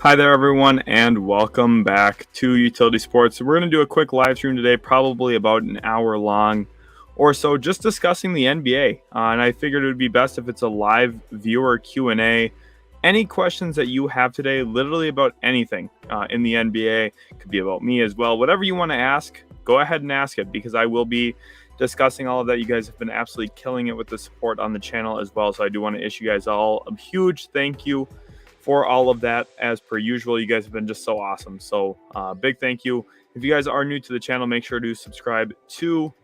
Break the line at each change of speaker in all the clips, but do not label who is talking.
Hi there, everyone, and welcome back to Utility Sports. So we're going to do a quick live stream today, probably about an hour long or so, just discussing the NBA. And I figured it would be best if it's a live viewer Q&A. Any questions that you have today, literally about anything in the NBA, could be about me as well. Whatever you want to ask, go ahead and ask it, because I will be discussing all of that. You guys have been absolutely killing it with the support on the channel as well. So I do want to issue you guys all a huge thank you for all of that. As per usual, you guys have been just so awesome. So big thank you. If you guys are new to the channel, make sure to subscribe to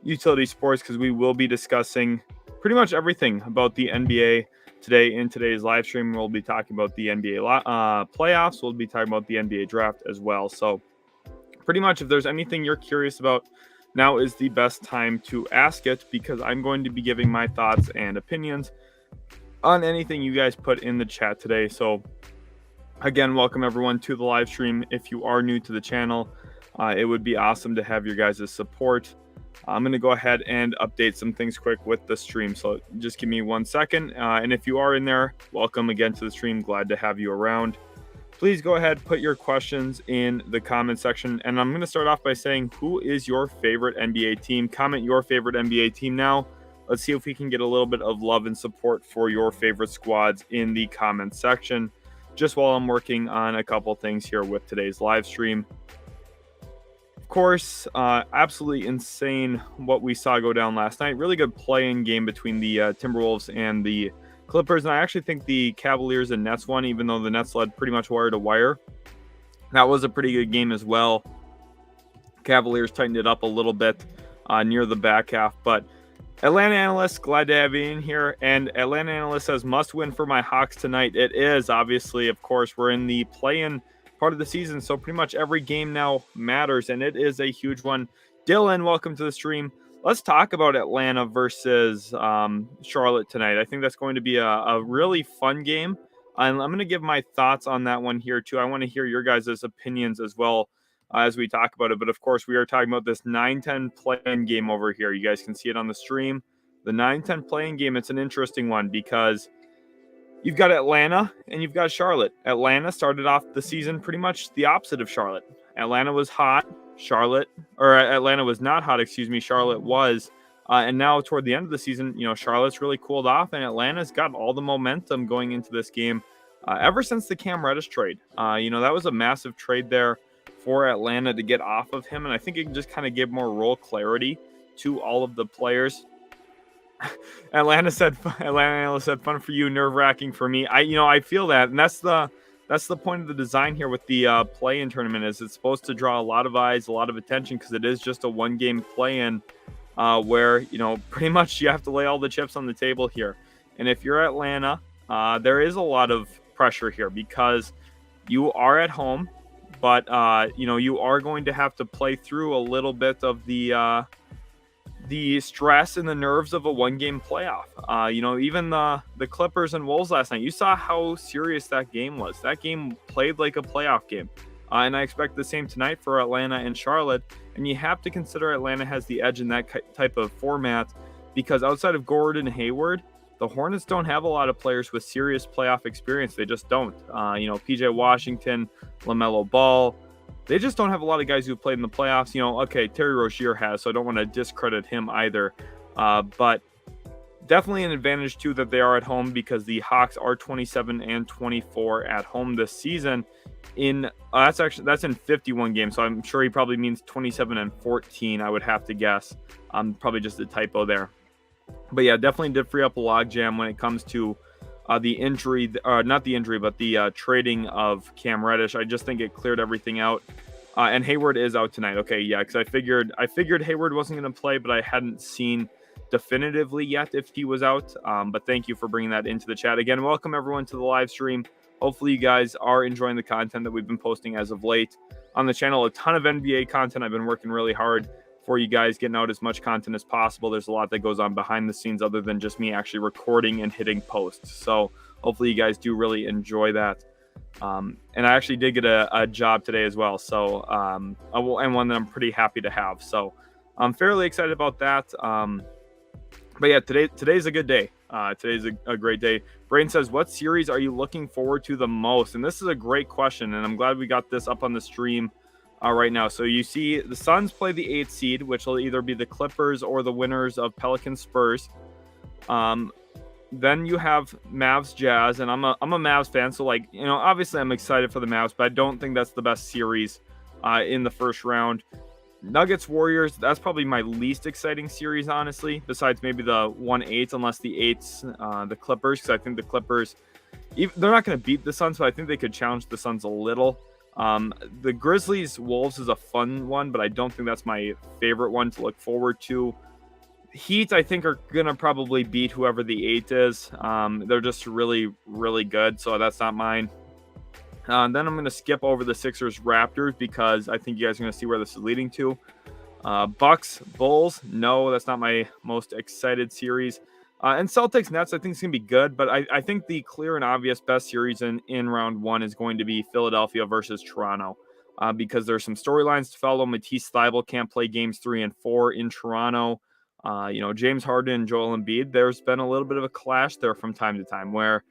Utility Sports, because we will be discussing pretty much everything about the NBA today. In today's live stream, we'll be talking about the NBA playoffs. We'll be talking about the NBA draft as well. So pretty much, if there's anything you're curious about, now is the best time to ask it, because I'm going to be giving my thoughts and opinions on anything you guys put in the chat today. So again, welcome everyone to the live stream. If you are new to the channel, it would be awesome to have your guys' support. I'm going to go ahead and update some things quick with the stream, so just give me 1 second. And if you are in there, welcome again to the stream. Glad to have you around. Please go ahead, put your questions in the comment section. And I'm going to start off by saying, who is your favorite NBA team? Comment your favorite NBA team now. Let's see if we can get a little bit of love and support for your favorite squads in the comment section, just while I'm working on a couple things here with today's live stream. Of course, absolutely insane what we saw go down last night. Really good play-in game between the Timberwolves and the Clippers. And I actually think the Cavaliers and Nets won, even though the Nets led pretty much wire to wire. That was a pretty good game as well. Cavaliers tightened it up a little bit near the back half, but Atlanta Analyst, glad to have you in here. And Atlanta Analyst says, must win for my Hawks tonight. It is, obviously. Of course, we're in the play-in part of the season, so pretty much every game now matters, and it is a huge one. Dylan, welcome to the stream. Let's talk about Atlanta versus Charlotte tonight. I think that's going to be a really fun game. And I'm going to give my thoughts on that one here, too. I want to hear your guys' opinions as well as we talk about it. But of course, we are talking about this 9-10 play-in game over here. You guys can see it on the stream. The 9-10 play-in game, it's an interesting one, because you've got Atlanta and you've got Charlotte. Atlanta started off the season pretty much the opposite of Charlotte. Atlanta was hot. Atlanta was not hot, excuse me. Charlotte was. And now toward the end of the season, Charlotte's really cooled off, and Atlanta's got all the momentum going into this game ever since the Cam Reddish trade. That was a massive trade there for Atlanta to get off of him, and I think it just kind of gave more role clarity to all of the players. Atlanta Analyst said, fun for you, nerve-wracking for me. I feel that, and that's the point of the design here with the play-in tournament, is it's supposed to draw a lot of eyes, a lot of attention, because it is just a one-game play-in where pretty much you have to lay all the chips on the table here. And if you're Atlanta, there is a lot of pressure here, because you are at home. But, you are going to have to play through a little bit of the stress and the nerves of a one-game playoff. Even the Clippers and Wolves last night, you saw how serious that game was. That game played like a playoff game. And I expect the same tonight for Atlanta and Charlotte. And you have to consider Atlanta has the edge in that type of format, because outside of Gordon and Hayward, the Hornets don't have a lot of players with serious playoff experience. They just don't. PJ Washington, LaMelo Ball, they just don't have a lot of guys who played in the playoffs. Okay, Terry Rozier has, so I don't want to discredit him either. But definitely an advantage, too, that they are at home, because the Hawks are 27-24 at home this season. That's in 51 games, so I'm sure he probably means 27-14, I would have to guess. Probably just a typo there. But yeah, definitely did free up a logjam when it comes to the injury, not the injury, but the trading of Cam Reddish. I just think it cleared everything out. And Hayward is out tonight. Okay, yeah, because I figured Hayward wasn't going to play, but I hadn't seen definitively yet if he was out. But thank you for bringing that into the chat. Again, welcome everyone to the live stream. Hopefully you guys are enjoying the content that we've been posting as of late on the channel. A ton of NBA content. I've been working really hard for you guys, getting out as much content as possible. There's a lot that goes on behind the scenes other than just me actually recording and hitting posts. So hopefully you guys do really enjoy that. And I actually did get a job today as well. So, and one that I'm pretty happy to have. So I'm fairly excited about that. But yeah, today's a good day. Today's a great day. Brain says, what series are you looking forward to the most? And this is a great question, and I'm glad we got this up on the stream right now. So you see the Suns play the 8th seed, which will either be the Clippers or the winners of Pelicans Spurs. Then you have Mavs Jazz, and I'm a Mavs fan, so obviously I'm excited for the Mavs, but I don't think that's the best series in the first round. Nuggets Warriors, that's probably my least exciting series, honestly, besides maybe the 1-8, unless the 8's the Clippers, because I think the Clippers, they're not going to beat the Suns, but I think they could challenge the Suns a little. The Grizzlies Wolves is a fun one, but I don't think that's my favorite one to look forward to. Heat, I think, are going to probably beat whoever the 8 is. They're just really, really good, so that's not mine. Then I'm going to skip over the Sixers Raptors because I think you guys are going to see where this is leading to. Bucks Bulls, no, that's not my most excited series. And Celtics Nets, I think it's going to be good, but I think the clear and obvious best series in round one is going to be Philadelphia versus Toronto because there's some storylines to follow. Matisse Thybulle can't play games 3 and 4 in Toronto. James Harden and Joel Embiid, there's been a little bit of a clash there from time to time where,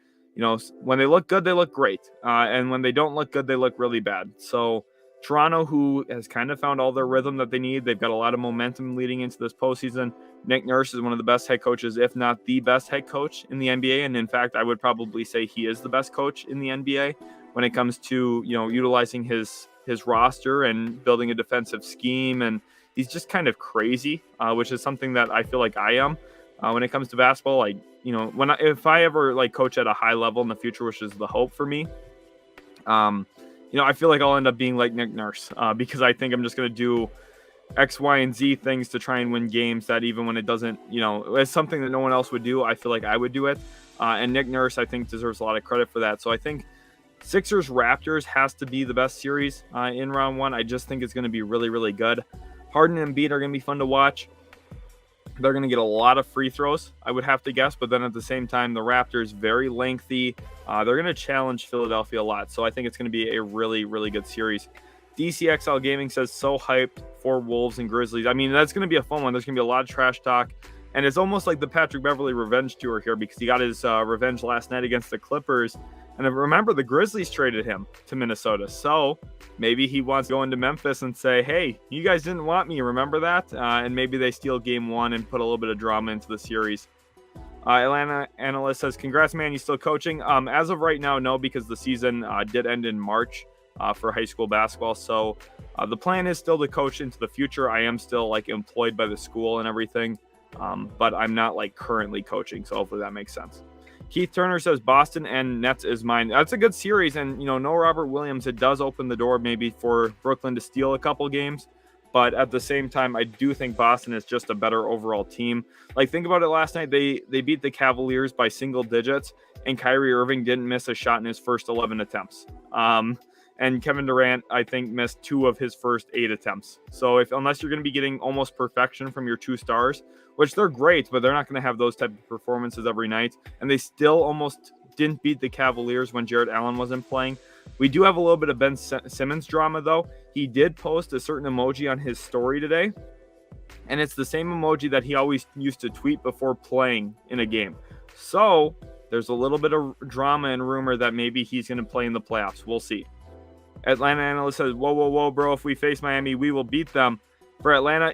when they look good, they look great. And when they don't look good, they look really bad. So Toronto, who has kind of found all their rhythm that they need, they've got a lot of momentum leading into this postseason. Nick Nurse is one of the best head coaches, if not the best head coach in the NBA. And in fact, I would probably say he is the best coach in the NBA when it comes to, utilizing his roster and building a defensive scheme. And he's just kind of crazy, which is something that I feel like I am when it comes to basketball. If I ever coach at a high level in the future, which is the hope for me, I feel like I'll end up being like Nick Nurse because I think I'm just going to do X, Y, and Z things to try and win games that even when it doesn't, it's something that no one else would do, I feel like I would do it. And Nick Nurse, I think, deserves a lot of credit for that. So I think Sixers Raptors has to be the best series in round one. I just think it's going to be really, really good. Harden and Embiid are going to be fun to watch. They're going to get a lot of free throws, I would have to guess. But then at the same time, the Raptors, very lengthy. They're going to challenge Philadelphia a lot. So I think it's going to be a really, really good series. DCXL Gaming says, so hyped for Wolves and Grizzlies. I mean, that's going to be a fun one. There's going to be a lot of trash talk. And it's almost like the Patrick Beverley revenge tour here because he got his revenge last night against the Clippers. And remember, the Grizzlies traded him to Minnesota. So maybe he wants to go into Memphis and say, hey, you guys didn't want me. Remember that? And maybe they steal game one and put a little bit of drama into the series. Atlanta Analyst says, congrats, man. You still coaching? As of right now, no, because the season did end in March for high school basketball. So the plan is still to coach into the future. I am still employed by the school and everything. But I'm not currently coaching. So hopefully that makes sense. Keith Turner says Boston and Nets is mine. That's a good series. And, no Robert Williams, it does open the door maybe for Brooklyn to steal a couple games. But at the same time, I do think Boston is just a better overall team. Think about it last night. They beat the Cavaliers by single digits. And Kyrie Irving didn't miss a shot in his first 11 attempts. And Kevin Durant, I think, missed 2 of his first 8 attempts. So unless you're going to be getting almost perfection from your 2 stars, which they're great, but they're not going to have those type of performances every night. And they still almost didn't beat the Cavaliers when Jared Allen wasn't playing. We do have a little bit of Ben Simmons drama, though. He did post a certain emoji on his story today. And it's the same emoji that he always used to tweet before playing in a game. So there's a little bit of drama and rumor that maybe he's going to play in the playoffs. We'll see. Atlanta Analyst says, whoa, bro. If we face Miami, we will beat them. For Atlanta,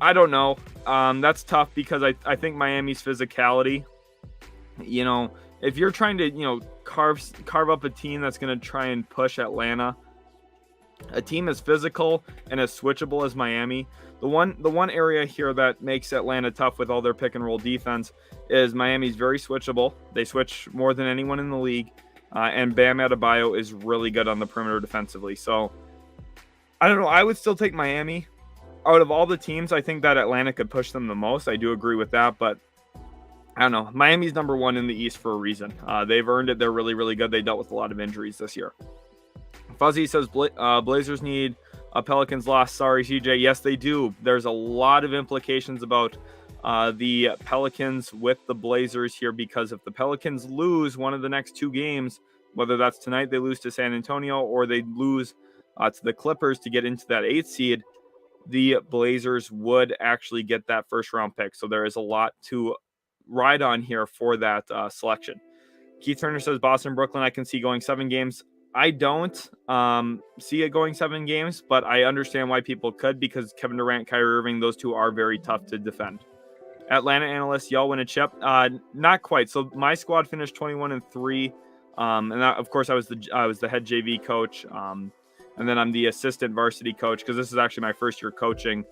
I don't know. That's tough because I think Miami's physicality, if you're trying to, carve up a team that's going to try and push Atlanta, a team as physical and as switchable as Miami, the one area here that makes Atlanta tough with all their pick and roll defense is Miami's very switchable. They switch more than anyone in the league. And Bam Adebayo is really good on the perimeter defensively. So, I don't know. I would still take Miami. Out of all the teams, I think that Atlanta could push them the most. I do agree with that. But, I don't know. Miami's number 1 in the East for a reason. They've earned it. They're really, really good. They dealt with a lot of injuries this year. Fuzzy says, Blazers need a Pelicans loss. Sorry, CJ. Yes, they do. There's a lot of implications about the Pelicans with the Blazers here because if the Pelicans lose one of the next 2 games, whether that's tonight they lose to San Antonio or they lose to the Clippers to get into that 8th seed, the Blazers would actually get that first round pick. So there is a lot to ride on here for that selection. Keith Turner says Boston, Brooklyn, I can see going 7 games. I don't see it going 7 games, but I understand why people could, because Kevin Durant, Kyrie Irving, those two are very tough to defend. Atlanta analyst, y'all win a chip. Not quite. So my squad finished 21-3, and that, of course I was the head JV coach, and then I'm the assistant varsity coach because this is actually my first year coaching.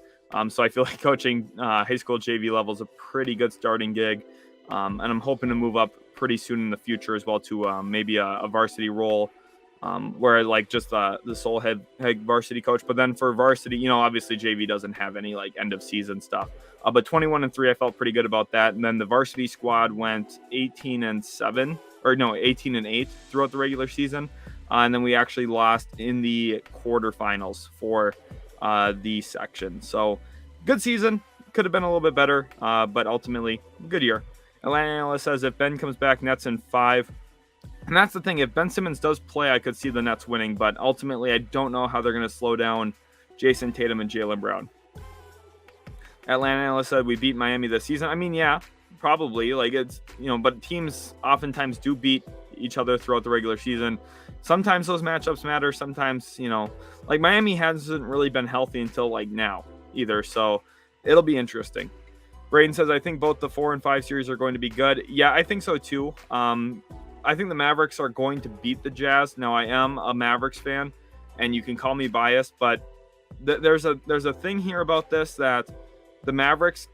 So I feel like coaching high school JV level is a pretty good starting gig, and I'm hoping to move up pretty soon in the future as well to maybe a varsity role, where I like just the sole head varsity coach. But then for varsity, obviously JV doesn't have any like end of season stuff. But 21-3, I felt pretty good about that. And then the varsity squad went 18-7, or no, 18-8 throughout the regular season, and then we actually lost in the quarterfinals for the section. So good season, could have been a little bit better, but ultimately good year. Atlanta analyst says if Ben comes back, Nets in 5. And that's the thing. If Ben Simmons does play, I could see the Nets winning, but ultimately I don't know how they're going to slow down Jason Tatum and Jaylen Brown. Atlanta analyst said we beat Miami this season. I mean, yeah, probably. Like it's, but teams oftentimes do beat each other throughout the regular season. Sometimes those matchups matter. Sometimes, like Miami hasn't really been healthy until like now either. So it'll be interesting. Braden says, I think both the 4 and 5 series are going to be good. Yeah, I think so too. I think the Mavericks are going to beat the Jazz. Now, I am a Mavericks fan, and you can call me biased, but there's a thing here about this that the Mavericks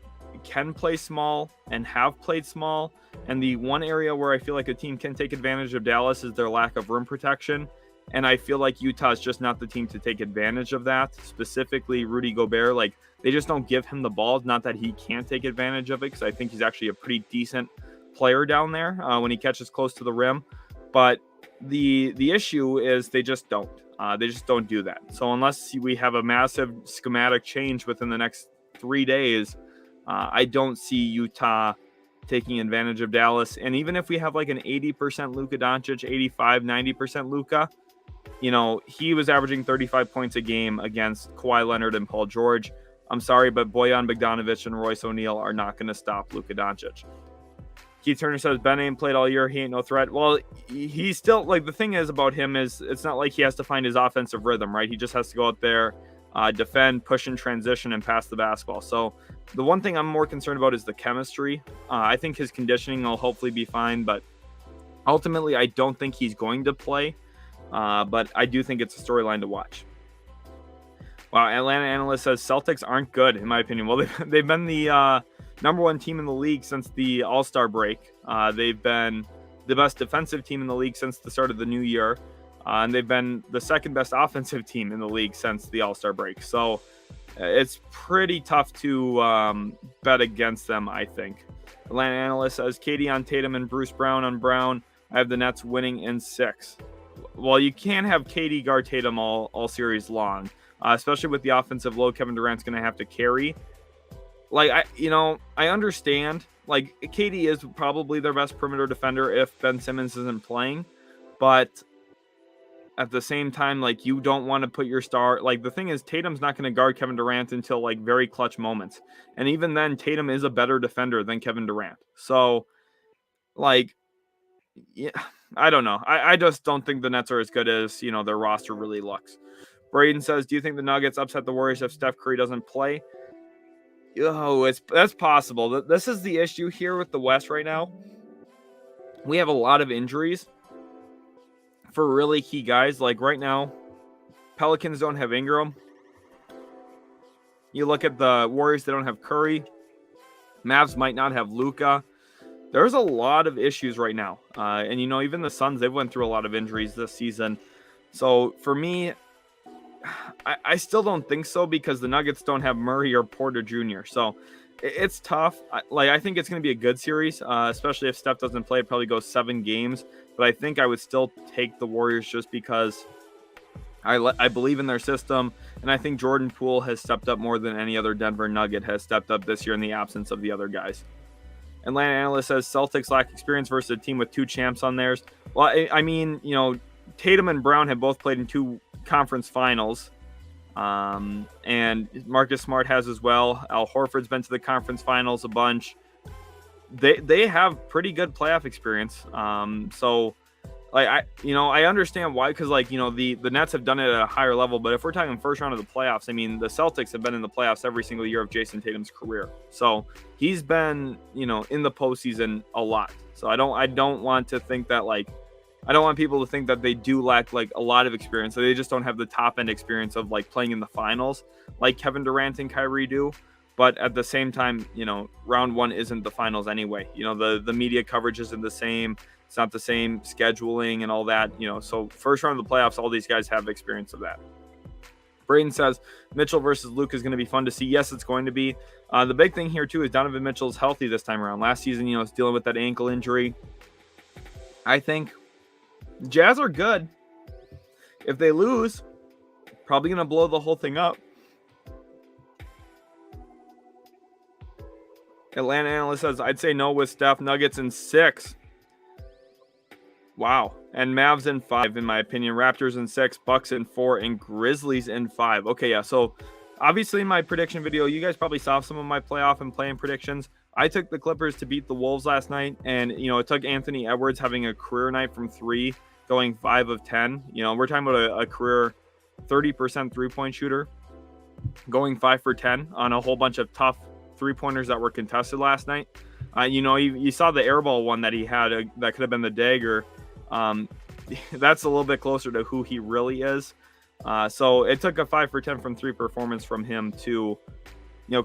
can play small and have played small. And the one area where I feel like a team can take advantage of Dallas is their lack of rim protection. And I feel like Utah is just not the team to take advantage of that. Specifically, Rudy Gobert, like they just don't give him the ball. Not that he can't take advantage of it, because I think he's actually a pretty decent player down there when he catches close to the rim. But the issue is they just don't. They just don't do that. So unless we have a massive schematic change within the next 3 days, I don't see Utah taking advantage of Dallas. And even if we have like an 80% Luka Doncic, 85, 90% Luka, he was averaging 35 points a game against Kawhi Leonard and Paul George. I'm sorry, but Bojan Bogdanovic and Royce O'Neal are not going to stop Luka Doncic. Keith Turner says Ben ain't played all year. He ain't no threat. Well, he's still, like, the thing is about him is it's not like he has to find his offensive rhythm, right? He just has to go out there, defend, push in transition, and pass the basketball. So the one thing I'm more concerned about is the chemistry. I think his conditioning will hopefully be fine, but ultimately I don't think he's going to play. But I do think it's a storyline to watch. Wow, Atlanta analyst says Celtics aren't good, in my opinion. Well, they've been the number 1 team in the league since the All-Star break. They've been the best defensive team in the league since the start of the new year. And they've been the second best offensive team in the league since the All-Star break. So it's pretty tough to bet against them, I think. Atlanta analyst says KD on Tatum and Bruce Brown on Brown. I have the Nets winning in 6. Well, you can't have KD guard Tatum all series long, especially with the offensive load Kevin Durant's going to have to carry. Like, I understand. Like, KD is probably their best perimeter defender if Ben Simmons isn't playing. But at the same time, like, you don't want to put your star... Like, the thing is, Tatum's not going to guard Kevin Durant until, like, very clutch moments. And even then, Tatum is a better defender than Kevin Durant. So, like, yeah, I don't know. I just don't think the Nets are as good as, their roster really looks. Braden says, do you think the Nuggets upset the Warriors if Steph Curry doesn't play? Oh, that's possible. This is the issue here with the West right now. We have a lot of injuries for really key guys. Like right now, Pelicans don't have Ingram. You look at the Warriors, they don't have Curry. Mavs might not have Luka. There's a lot of issues right now. And, even the Suns, they've went through a lot of injuries this season. So for me, I still don't think so because the Nuggets don't have Murray or Porter Jr. So it's tough. I think it's going to be a good series, especially if Steph doesn't play. It probably goes 7 games. But I think I would still take the Warriors just because I believe in their system. And I think Jordan Poole has stepped up more than any other Denver Nugget has stepped up this year in the absence of the other guys. Atlanta analyst says Celtics lack experience versus a team with 2 champs on theirs. Well, I mean, Tatum and Brown have both played in 2 conference finals. And Marcus Smart has as well. Al Horford's been to the conference finals a bunch. they have pretty good playoff experience. So like I understand why, because like the Nets have done it at a higher level, but if we're talking first round of the playoffs, I mean the Celtics have been in the playoffs every single year of Jason Tatum's career, so he's been in the postseason a lot. So I don't want to think that I don't want people to think that they do lack like a lot of experience. So they just don't have the top end experience of like playing in the finals like Kevin Durant and Kyrie do. But at the same time, round one isn't the finals anyway. The media coverage isn't the same. It's not the same scheduling and all that. So first round of the playoffs, all these guys have experience of that. Braden says Mitchell versus Luke is going to be fun to see. Yes, it's going to be. The big thing here too is Donovan Mitchell's healthy this time around. Last season, he's dealing with that ankle injury. I think Jazz are good. If they lose, probably going to blow the whole thing up. Atlanta analyst says, I'd say no with Steph. Nuggets in 6. Wow. And Mavs in 5, in my opinion. Raptors in 6, Bucks in 4, and Grizzlies in 5. Okay, yeah. So obviously in my prediction video, you guys probably saw some of my playoff and play-in predictions. I took the Clippers to beat the Wolves last night, and it took Anthony Edwards having a career night from 3, going 5 of 10. We're talking about a career 30% three-point shooter, going 5 for 10 on a whole bunch of tough three-pointers that were contested last night. You saw the airball one that he had that could have been the dagger. That's a little bit closer to who he really is. So it took a 5 for 10 from 3 performance from him to,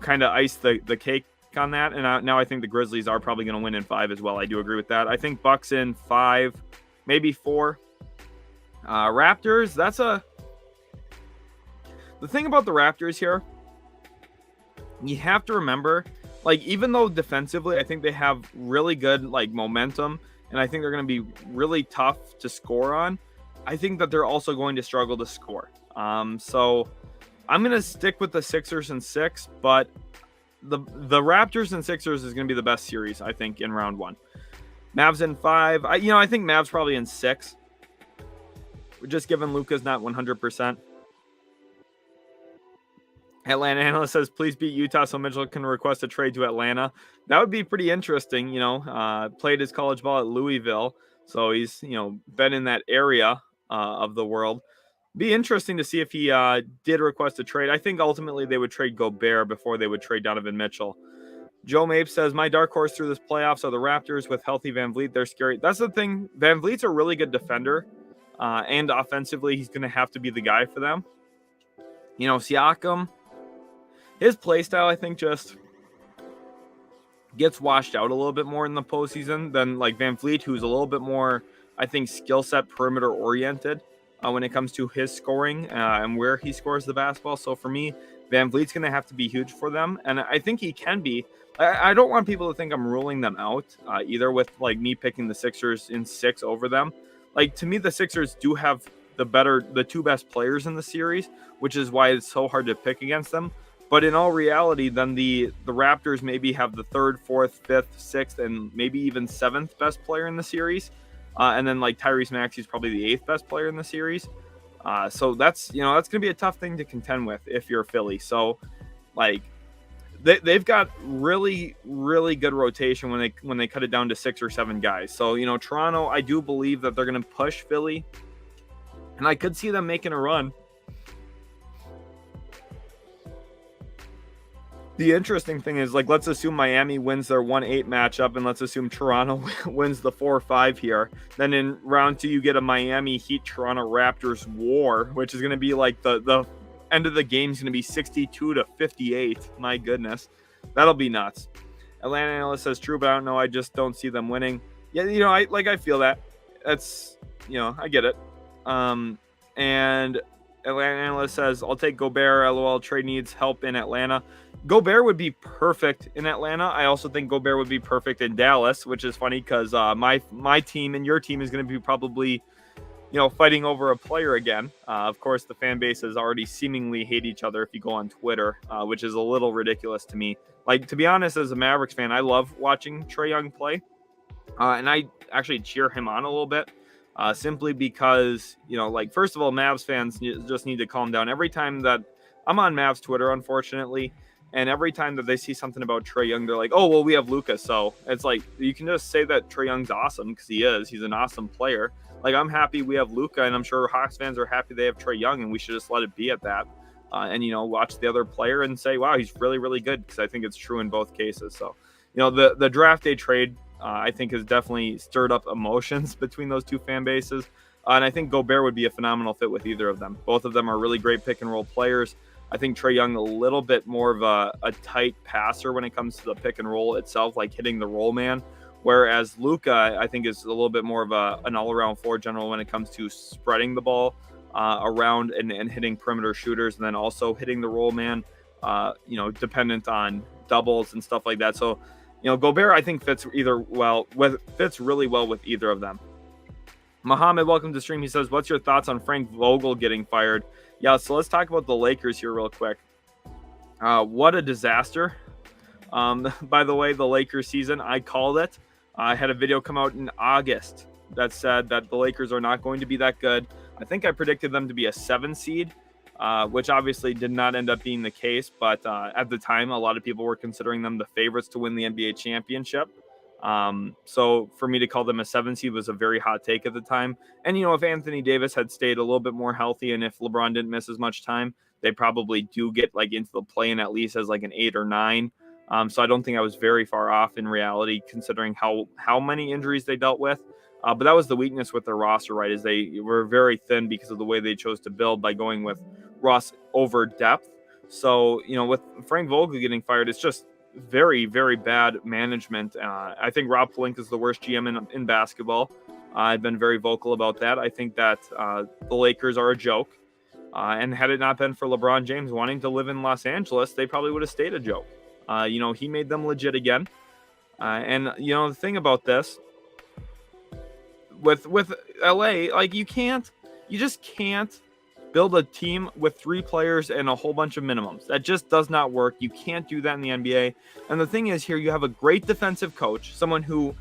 kind of ice the cake on that. And now I think the Grizzlies are probably going to win in 5 as well. I do agree with that. I think Bucks in 5, maybe 4. Raptors, the thing about the Raptors here, you have to remember, even though defensively, I think they have really good, momentum, and I think they're going to be really tough to score on, I think that they're also going to struggle to score. So I'm going to stick with the Sixers in 6, but the Raptors and Sixers is going to be the best series, I think, in round 1. Mavs in 5. I think Mavs probably in 6. Just given Luka's not 100%. Atlanta analyst says, please beat Utah so Mitchell can request a trade to Atlanta. That would be pretty interesting. Played his college ball at Louisville, so he's, been in that area of the world. Be interesting to see if he did request a trade. I think ultimately they would trade Gobert before they would trade Donovan Mitchell. Joe Mapes says, my dark horse through this playoffs are the Raptors with healthy Van Vliet. They're scary. That's the thing. Van Vliet's a really good defender, and offensively, he's going to have to be the guy for them. Siakam, his play style, I think, just gets washed out a little bit more in the postseason than Van Vliet, who's a little bit more, I think, skill set perimeter oriented when it comes to his scoring and where he scores the basketball. So for me, Van Vliet's going to have to be huge for them, and I think he can be. I don't want people to think I'm ruling them out either with me picking the Sixers in 6 over them. To me, the Sixers do have the 2 best players in the series, which is why it's so hard to pick against them. But in all reality, then the Raptors maybe have the 3rd, 4th, 5th, 6th, and maybe even 7th best player in the series. And then Tyrese Maxey's probably the 8th best player in the series. So that's going to be a tough thing to contend with if you're Philly. So they've got really, really good rotation when they cut it down to 6 or 7 guys. So, Toronto, I do believe that they're going to push Philly, and I could see them making a run. The interesting thing is, let's assume Miami wins their 1-8 matchup, and let's assume Toronto wins the 4-5 here. Then in round 2, you get a Miami Heat Toronto Raptors war, which is going to be the end of the game is going to be 62-58. My goodness, that'll be nuts. Atlanta analyst says true, but I don't know. I just don't see them winning. Yeah, I feel that. That's I get it. And Atlanta analyst says I'll take Gobert. LOL, trade needs help in Atlanta. Gobert would be perfect in Atlanta. I also think Gobert would be perfect in Dallas, which is funny because my team and your team is going to be probably, fighting over a player again. Of course, the fan bases already seemingly hate each other if you go on Twitter, which is a little ridiculous to me. To be honest, as a Mavericks fan, I love watching Trae Young play, and I actually cheer him on a little bit. Simply because, first of all, Mavs fans just need to calm down. Every time that I'm on Mavs Twitter, unfortunately, And every time that they see something about Trae Young, they're like, oh, well, we have Luka. So it's like, you can just say that Trae Young's awesome because he is. He's an awesome player. Like, I'm happy we have Luka, and I'm sure Hawks fans are happy they have Trae Young, and we should just let it be at that. And, watch the other player and say, wow, he's really, really good, because I think it's true in both cases. So, the draft day trade, I think, has definitely stirred up emotions between those two fan bases. And I think Gobert would be a phenomenal fit with either of them. Both of them are really great pick-and-roll players. I think Trae Young a little bit more of a tight passer when it comes to the pick and roll itself, like hitting the roll man. Whereas Luka, I think, is a little bit more of an all-around floor general when it comes to spreading the ball around and hitting perimeter shooters, and then also hitting the roll man, dependent on doubles and stuff like that. So, Gobert, I think, fits really well with either of them. Muhammad, welcome to the stream. He says, what's your thoughts on Frank Vogel getting fired? Yeah, so let's talk about the Lakers here real quick. What a disaster. By the way, the Lakers season, I called it. I had a video come out in August that said that the Lakers are not going to be that good. I think I predicted them to be a 7 seed, which obviously did not end up being the case. But at the time, a lot of people were considering them the favorites to win the NBA championship. So for me to call them a 7 seed was a very hot take at the time. And, if Anthony Davis had stayed a little bit more healthy, and if LeBron didn't miss as much time, they probably do get into the play-in at least as an 8 or 9. So I don't think I was very far off in reality, considering how many injuries they dealt with. But that was the weakness with their roster, right? Is they were very thin because of the way they chose to build by going with Russ over depth. So, with Frank Vogel getting fired, it's just very, very bad management. I think Rob Pelinka is the worst GM in basketball. I've been very vocal about that. I think that the Lakers are a joke. And had it not been for LeBron James wanting to live in Los Angeles, they probably would have stayed a joke. He made them legit again. And the thing about this with LA, you just can't build a team with 3 players and a whole bunch of minimums. That just does not work. You can't do that in the NBA. And the thing is, here you have a great defensive coach, someone who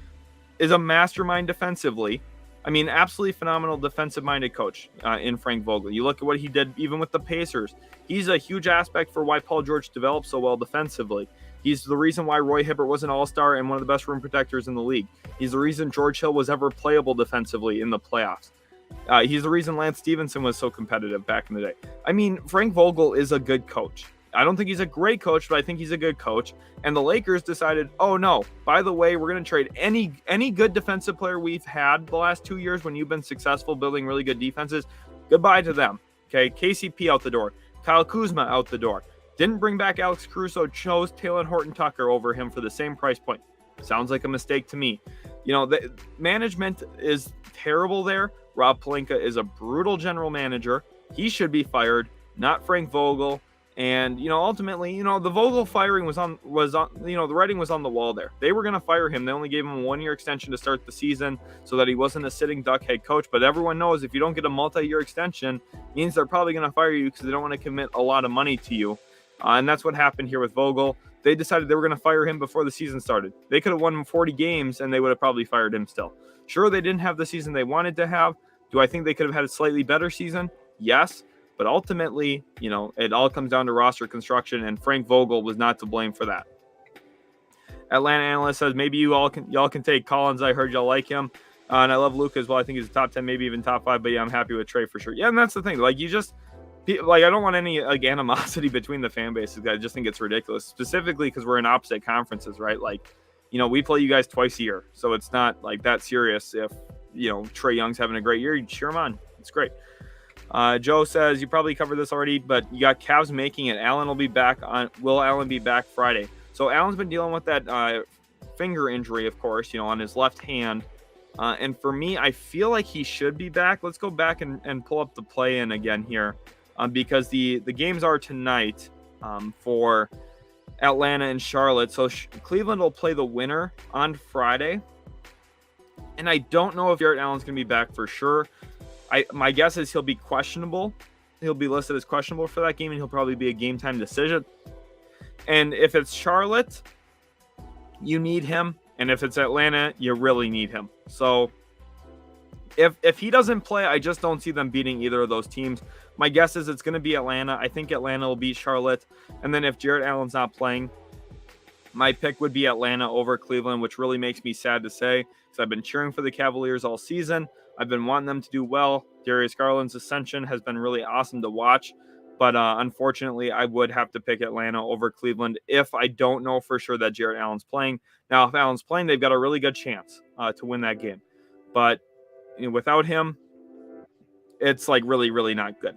is a mastermind defensively. I mean, absolutely phenomenal defensive-minded coach in Frank Vogel. You look at what he did even with the Pacers. He's a huge aspect for why Paul George developed so well defensively. He's the reason why Roy Hibbert was an all-star and one of the best rim protectors in the league. He's the reason George Hill was ever playable defensively in the playoffs. He's the reason Lance Stevenson was so competitive back in the day. I mean, Frank Vogel is a good coach. I don't think he's a great coach, but I think he's a good coach. And the Lakers decided, oh no, by the way, we're going to trade any good defensive player we've had the last 2 years when you've been successful building really good defenses. Goodbye to them. Okay, KCP out the door. Kyle Kuzma out the door. Didn't bring back Alex Caruso, chose Taylor Horton-Tucker over him for the same price point. Sounds like a mistake to me. The management is terrible there. Rob Pelinka is a brutal general manager. He should be fired, not Frank Vogel. And, ultimately, the Vogel firing was on, the writing was on the wall there. They were going to fire him. They only gave him a 1-year extension to start the season so that he wasn't a sitting duck head coach. But everyone knows if you don't get a multi-year extension, it means they're probably going to fire you because they don't want to commit a lot of money to you. And that's what happened here with Vogel. They decided they were going to fire him before the season started. They could have won 40 games and they would have probably fired him still. Sure, they didn't have the season they wanted to have. Do I think they could have had a slightly better season? Yes. But ultimately, it all comes down to roster construction, and Frank Vogel was not to blame for that. Atlanta analyst says, maybe y'all can take Collins. I heard y'all like him. And I love Luka as well. I think he's a top 10, maybe even top 5. But yeah, I'm happy with Trae for sure. Yeah, and that's the thing. I don't want any animosity between the fan bases. I just think it's ridiculous, specifically because we're in opposite conferences, right? We play you guys twice a year. So it's not that serious. If, Trae Young's having a great year, you cheer him on. It's great. Joe says, you probably covered this already, but you got Cavs making it. Will Allen be back Friday? So Allen's been dealing with that finger injury, of course, on his left hand. And for me, I feel like he should be back. Let's go back and pull up the play-in again here, because the games are tonight for Atlanta and Charlotte. So Cleveland will play the winner on Friday. And I don't know if Jarrett Allen's going to be back for sure. My guess is he'll be questionable. He'll be listed as questionable for that game, and he'll probably be a game-time decision. And if it's Charlotte, you need him. And if it's Atlanta, you really need him. So if he doesn't play, I just don't see them beating either of those teams. My guess is it's going to be Atlanta. I think Atlanta will beat Charlotte. And then if Jarrett Allen's not playing, my pick would be Atlanta over Cleveland, which really makes me sad to say because I've been cheering for the Cavaliers all season. I've been wanting them to do well. Darius Garland's ascension has been really awesome to watch. But unfortunately, I would have to pick Atlanta over Cleveland if I don't know for sure that Jarrett Allen's playing. Now, if Allen's playing, they've got a really good chance to win that game. But without him, it's like really, really not good.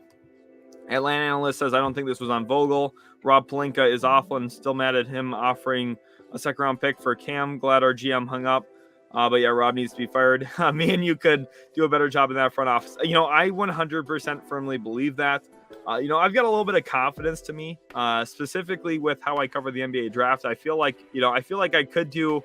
Atlanta analyst says, I don't think this was on Vogel. Rob Pelinka is awful and still mad at him offering a second-round pick for Cam. Glad our GM hung up. But yeah, Rob needs to be fired. Me and you could do a better job in that front office. I 100% firmly believe that. I've got a little bit of confidence to me, specifically with how I cover the NBA draft. I feel like I could do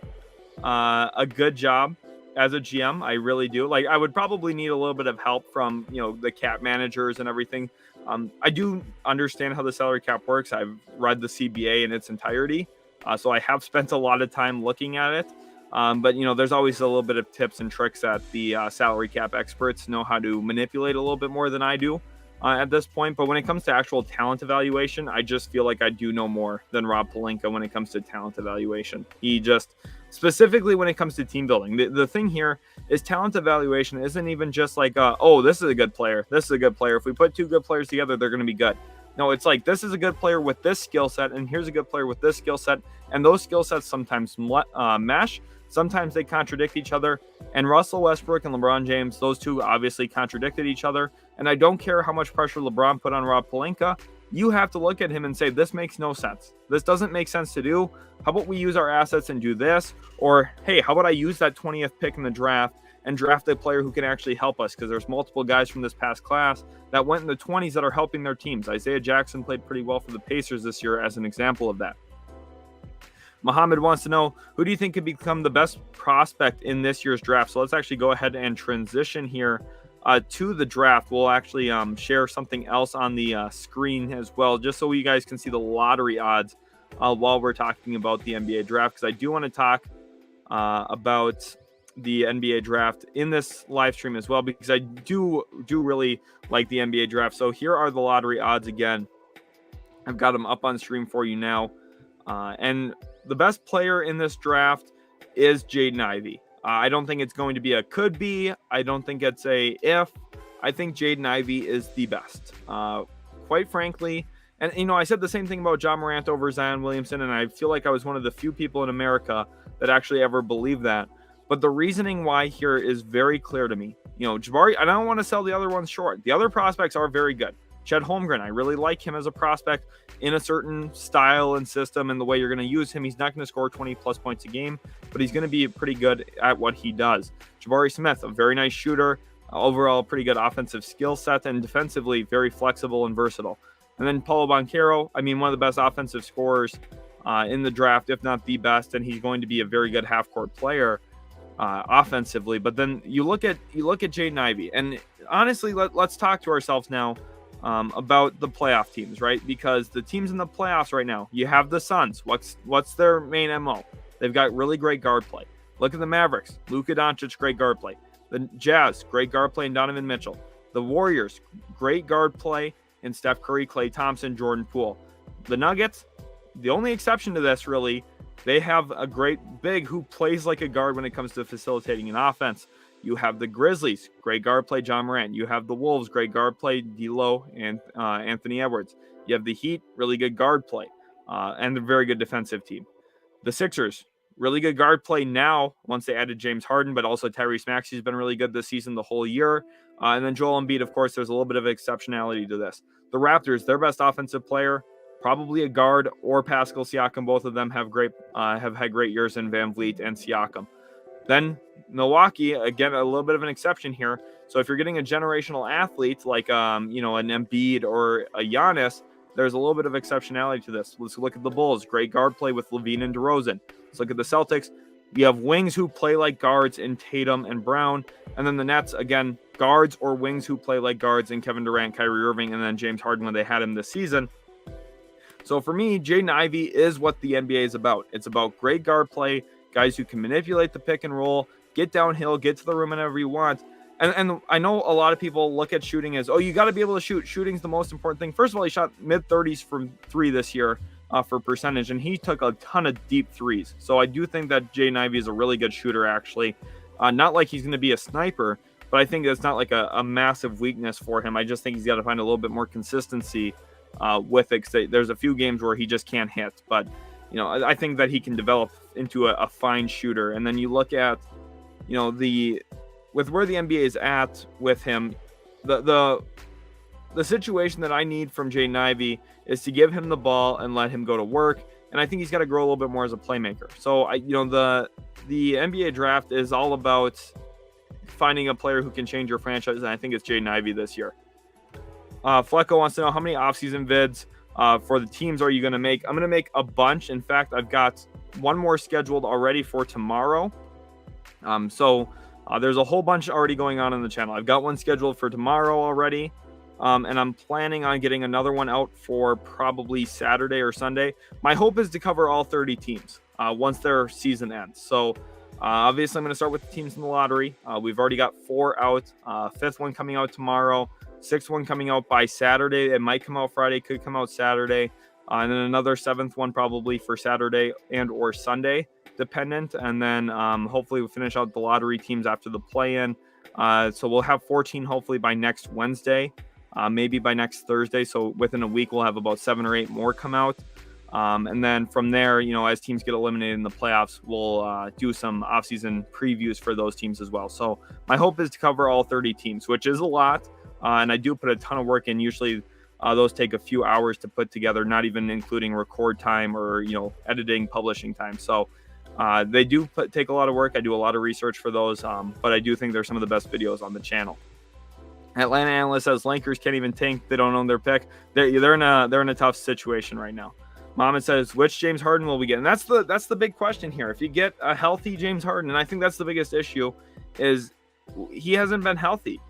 a good job as a GM. I really do. Like, I would probably need a little bit of help from, the cap managers and everything. I do understand how the salary cap works. I've read the CBA in its entirety. So I have spent a lot of time looking at it. But there's always a little bit of tips and tricks that the salary cap experts know how to manipulate a little bit more than I do at this point. But when it comes to actual talent evaluation, I just feel like I do know more than Rob Pelinka when it comes to talent evaluation. He just, specifically when it comes to team building, the thing here is talent evaluation isn't even just like, this is a good player. This is a good player. If we put two good players together, they're going to be good. No, it's like, this is a good player with this skill set, and here's a good player with this skill set. And those skill sets sometimes mesh. Sometimes they contradict each other. And Russell Westbrook and LeBron James, those two obviously contradicted each other. And I don't care how much pressure LeBron put on Rob Pelinka. You have to look at him and say, this makes no sense. This doesn't make sense to do. How about we use our assets and do this? Or, hey, how about I use that 20th pick in the draft and draft a player who can actually help us? Because there's multiple guys from this past class that went in the 20s that are helping their teams. Isaiah Jackson played pretty well for the Pacers this year as an example of that. Mohammed wants to know, who do you think could become the best prospect in this year's draft? So let's actually go ahead and transition here to the draft. We'll actually share something else on the screen as well, just so you guys can see the lottery odds while we're talking about the NBA draft, because I do want to talk about the NBA draft in this live stream as well, because I do really like the NBA draft. So here are the lottery odds again. I've got them up on stream for you now. And the best player in this draft is Jaden Ivey. I don't think it's going to be a could be. I don't think it's a if. I think Jaden Ivey is the best. Quite frankly, and I said the same thing about John Morant over Zion Williamson, and I feel like I was one of the few people in America that actually ever believed that. But the reasoning why here is very clear to me. Jabari, I don't want to sell the other ones short. The other prospects are very good. Chet Holmgren, I really like him as a prospect in a certain style and system and the way you're going to use him. He's not going to score 20-plus points a game, but he's going to be pretty good at what he does. Jabari Smith, a very nice shooter, overall pretty good offensive skill set, and defensively very flexible and versatile. And then Paulo Banchero, one of the best offensive scorers in the draft, if not the best, and he's going to be a very good half-court player offensively. But then you look at Jaden Ivey, and honestly, let's talk to ourselves now about the playoff teams, right? Because the teams in the playoffs right now, you have the Suns. What's their main MO? They've got really great guard play. Look at the Mavericks. Luka Doncic, great guard play. The Jazz, great guard play in Donovan Mitchell. The Warriors, great guard play in Steph Curry, Klay Thompson, Jordan Poole. The Nuggets, the only exception to this, really, they have a great big who plays like a guard when it comes to facilitating an offense. You have the Grizzlies, great guard play, John Morant. You have the Wolves, great guard play, D'Lo and Anthony Edwards. You have the Heat, really good guard play, and a very good defensive team. The Sixers, really good guard play now once they added James Harden, but also Tyrese Maxey's been really good this season the whole year. And then Joel Embiid, of course, there's a little bit of exceptionality to this. The Raptors, their best offensive player, probably a guard or Pascal Siakam. Both of them have had great years in Van Vliet and Siakam. Then Milwaukee, again, a little bit of an exception here. So if you're getting a generational athlete like, an Embiid or a Giannis, there's a little bit of exceptionality to this. Let's look at the Bulls. Great guard play with LaVine and DeRozan. Let's look at the Celtics. You have wings who play like guards in Tatum and Brown. And then the Nets, again, guards or wings who play like guards in Kevin Durant, Kyrie Irving, and then James Harden when they had him this season. So for me, Jaden Ivey is what the NBA is about. It's about great guard play, guys who can manipulate the pick and roll, get downhill, get to the rim whenever you want. And I know a lot of people look at shooting as, oh, you got to be able to shoot. Shooting's the most important thing. First of all, he shot mid-30s from three this year for percentage, and he took a ton of deep threes. So I do think that Jaden Ivey is a really good shooter, actually. Not like he's going to be a sniper, but I think that's not like a massive weakness for him. I just think he's got to find a little bit more consistency with it, because there's a few games where he just can't hit. But, I think that he can develop into a fine shooter. And then you look at, with where the NBA is at with him, the situation that I need from Jaden Ivey is to give him the ball and let him go to work. And I think he's got to grow a little bit more as a playmaker. So the NBA draft is all about finding a player who can change your franchise, and I think it's Jaden Ivey this year. Flecko wants to know, how many offseason vids for the teams are you going to make? I'm going to make a bunch. In fact, I've got one more scheduled already for tomorrow. So there's a whole bunch already going on the channel. I've got one scheduled for tomorrow already, and I'm planning on getting another one out for probably Saturday or Sunday. My hope is to cover all 30 teams once their season ends. So obviously, I'm going to start with the teams in the lottery. We've already got 4 out, 5th one coming out tomorrow, 6th one coming out by Saturday. It might come out Friday, could come out Saturday, and then another 7th one probably for Saturday and or Sunday, dependent. And then hopefully we'll finish out the lottery teams after the play-in. So we'll have 14 hopefully by next Wednesday, maybe by next Thursday. So within a week, we'll have about 7 or 8 more come out. And then from there, as teams get eliminated in the playoffs, we'll do some offseason previews for those teams as well. So my hope is to cover all 30 teams, which is a lot. And I do put a ton of work in. Usually those take a few hours to put together, not even including record time or, editing, publishing time. So they do take a lot of work. I do a lot of research for those, but I do think they're some of the best videos on the channel. Atlanta analyst says Lakers can't even tank. They don't own their pick. They're in a tough situation right now. Mohammed says, which James Harden will we get? And that's the big question here. If you get a healthy James Harden, and I think that's the biggest issue, is he hasn't been healthy.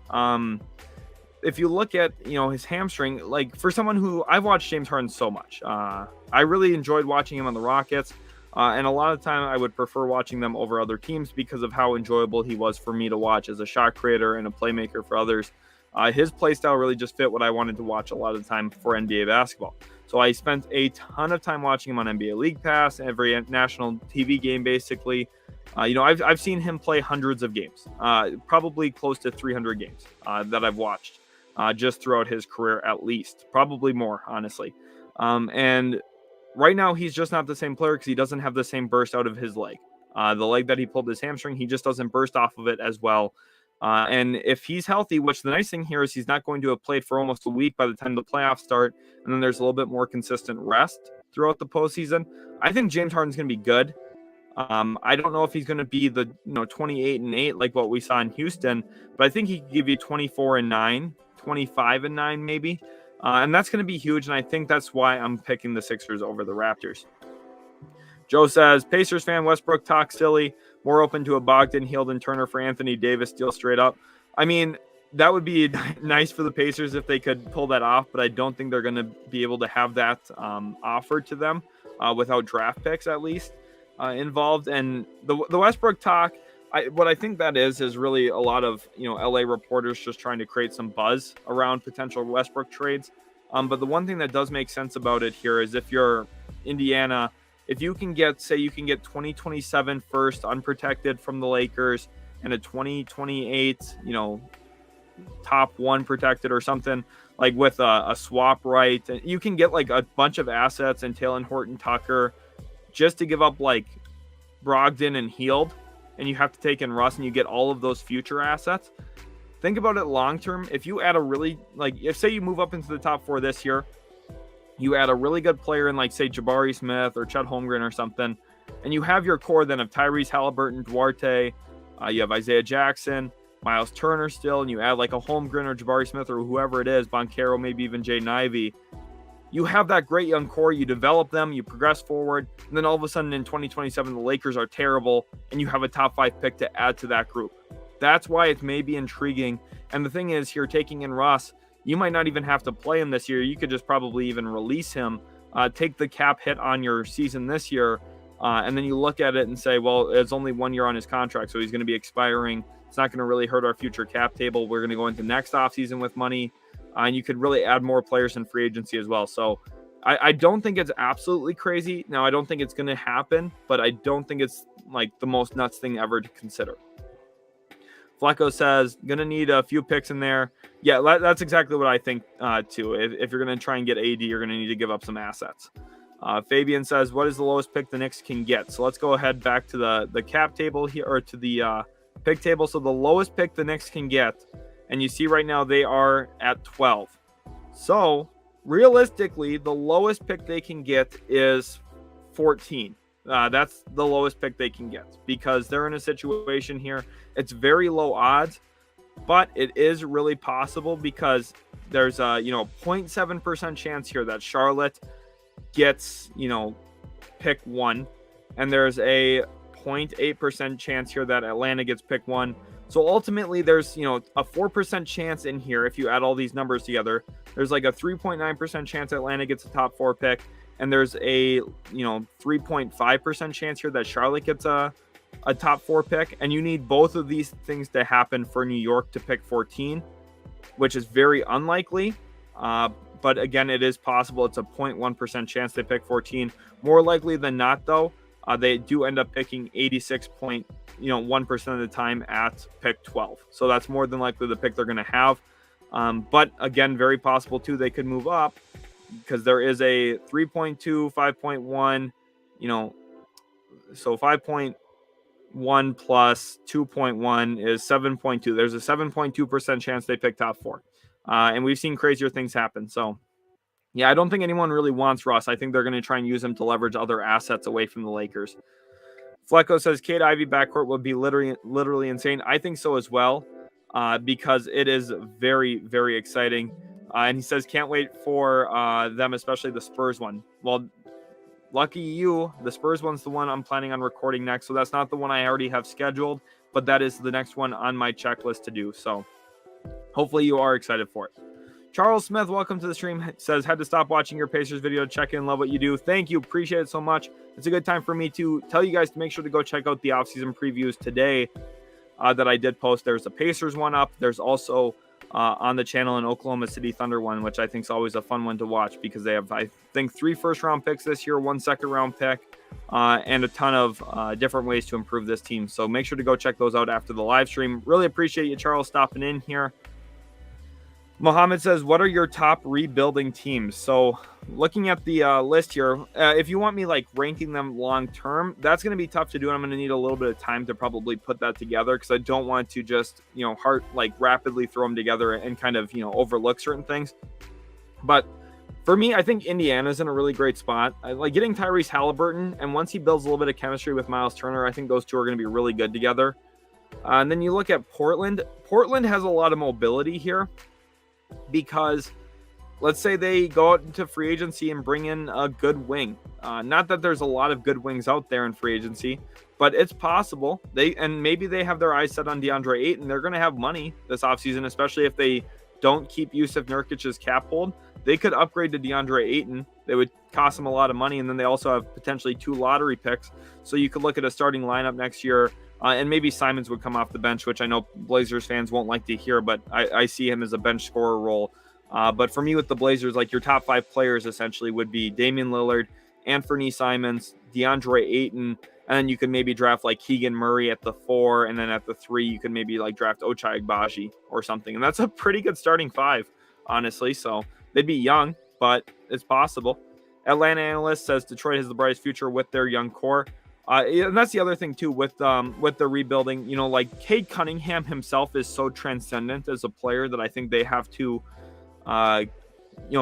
If you look at, his hamstring, like for someone who I've watched James Harden so much, I really enjoyed watching him on the Rockets. And a lot of the time I would prefer watching them over other teams because of how enjoyable he was for me to watch as a shot creator and a playmaker for others. His play style really just fit what I wanted to watch a lot of the time for NBA basketball. So I spent a ton of time watching him on NBA League Pass, every national TV game, basically. I've seen him play hundreds of games, probably close to 300 games that I've watched just throughout his career, at least, probably more, honestly. And right now, he's just not the same player because he doesn't have the same burst out of his leg. The leg that he pulled his hamstring, he just doesn't burst off of it as well. And if he's healthy, which the nice thing here is he's not going to have played for almost a week by the time the playoffs start, and then there's a little bit more consistent rest throughout the postseason, I think James Harden's going to be good. I don't know if he's going to be the 28-8 like what we saw in Houston, but I think he could give you 24-9, 25-9 maybe. And that's going to be huge, and I think that's why I'm picking the Sixers over the Raptors. Joe says, Pacers fan, Westbrook talk silly, more open to a Bogdan, Hield, and Turner for Anthony Davis deal straight up. I mean, that would be nice for the Pacers if they could pull that off, but I don't think they're going to be able to have that offered to them without draft picks at least involved. And the Westbrook talk, what I think that is really a lot of LA reporters just trying to create some buzz around potential Westbrook trades. But the one thing that does make sense about it here is if you're Indiana, if you can get 2027 first unprotected from the Lakers and a 2028, top 1 protected or something, like with a swap right, you can get like a bunch of assets and Taylor Horton Tucker just to give up like Brogdon and Hield, and you have to take in Russ and you get all of those future assets. Think about it long term. If you add a really, if say you move up into the top 4 this year, you add a really good player in, like, say, Jabari Smith or Chet Holmgren or something, and you have your core then of Tyrese Halliburton, Duarte, you have Isaiah Jackson, Miles Turner still, and you add like a Holmgren or Jabari Smith or whoever it is, Boncaro, maybe even Jaden Ivey. You have that great young core, you develop them, you progress forward, and then all of a sudden in 2027, the Lakers are terrible, and you have a top 5 pick to add to that group. That's why it may be intriguing. And the thing is, here, taking in Russ, you might not even have to play him this year. You could just probably even release him, take the cap hit on your season this year, and then you look at it and say, well, it's only 1 year on his contract, so he's going to be expiring It's not going to really hurt our future cap table. We're going to go into next offseason with money, and you could really add more players in free agency as well. So I don't think it's absolutely crazy. Now, I don't think it's going to happen, but I don't think it's like the most nuts thing ever to consider. Flecko says, going to need a few picks in there. Yeah, that's exactly what I think too. If you're going to try and get AD, you're going to need to give up some assets. Fabian says, what is the lowest pick the Knicks can get? So let's go ahead back to the cap table here, or to the pick table. So the lowest pick the Knicks can get, and you see right now they are at 12. So realistically, the lowest pick they can get is 14. That's the lowest pick they can get because they're in a situation here. It's very low odds, but it is really possible because there's a 0.7% chance here that Charlotte gets pick 1, and there's a 0.8% chance here that Atlanta gets pick 1. So ultimately there's a 4% chance in here. If you add all these numbers together, there's like a 3.9% chance Atlanta gets a top 4 pick, and there's a 3.5% chance here that Charlotte gets a top 4 pick, and you need both of these things to happen for New York to pick 14, which is very unlikely. But again, it is possible. It's a 0.1% chance they pick 14. More likely than not, though, they do end up picking 86.1% of the time at pick 12. So that's more than likely the pick they're going to have. But again, very possible too they could move up because there is a 3.2, 5.1, so 5.1 plus 2.1 is 7.2. There's a 7.2% chance they pick top 4. And we've seen crazier things happen. So, yeah, I don't think anyone really wants Russ. I think they're going to try and use him to leverage other assets away from the Lakers. Flecko says Kate Ivey backcourt would be literally insane. I think so as well, because it is very, very exciting. And he says can't wait for them, especially the Spurs one. Well, lucky you, the Spurs one's the one I'm planning on recording next. So that's not the one I already have scheduled, but that is the next one on my checklist to do. So hopefully you are excited for it. Charles Smith, welcome to the stream. Says, had to stop watching your Pacers video. Check in, love what you do. Thank you. Appreciate it so much. It's a good time for me to tell you guys to make sure to go check out the offseason previews today that I did post. There's a Pacers one up. There's also on the channel an Oklahoma City Thunder one, which I think is always a fun one to watch because they have, I think, 3 first-round picks this year, 1 second-round pick, and a ton of different ways to improve this team. So make sure to go check those out after the live stream. Really appreciate you, Charles, stopping in here. Mohammed says, what are your top rebuilding teams? So looking at the list here, if you want me like ranking them long term, that's going to be tough to do. And I'm going to need a little bit of time to probably put that together because I don't want to just, rapidly throw them together and kind of, overlook certain things. But for me, I think Indiana's in a really great spot. I like getting Tyrese Halliburton, and once he builds a little bit of chemistry with Miles Turner, I think those two are going to be really good together. And then you look at Portland. Portland has a lot of mobility here. Because let's say they go out into free agency and bring in a good wing. Not that there's a lot of good wings out there in free agency, but it's possible. Maybe they have their eyes set on DeAndre Ayton. They're going to have money this offseason, especially if they don't keep Yusuf Nurkic's cap hold. They could upgrade to DeAndre Ayton. They would cost them a lot of money, and then they also have potentially 2 lottery picks. So you could look at a starting lineup next year. And maybe Simons would come off the bench, which I know Blazers fans won't like to hear, but I see him as a bench scorer role. But for me with the Blazers, like your top 5 players essentially would be Damian Lillard, Anthony Simons, DeAndre Ayton, and then you could maybe draft like Keegan Murray at the 4, and then at the 3, you could maybe like draft Ochai Agbaji or something. And that's a pretty good starting 5, honestly. So they'd be young, but it's possible. Atlanta analyst says Detroit has the brightest future with their young core. And that's the other thing too with the rebuilding. Like Cade Cunningham himself is so transcendent as a player that I think they have to,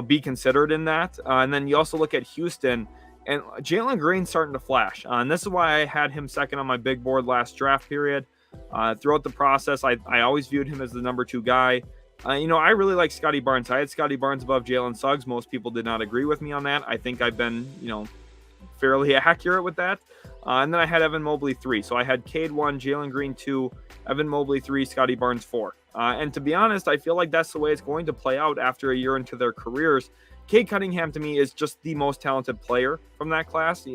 be considered in that. And then you also look at Houston, and Jalen Green's starting to flash. And this is why I had him second on my big board last draft period. Throughout the process, I always viewed him as the number 2 guy. I really like Scotty Barnes. I had Scotty Barnes above Jalen Suggs. Most people did not agree with me on that. I think I've been, fairly accurate with that. And then I had Evan Mobley 3. So I had Cade 1, Jalen Green 2, Evan Mobley 3, Scotty Barnes 4. And to be honest, I feel like that's the way it's going to play out after a year into their careers. Cade Cunningham, to me, is just the most talented player from that class.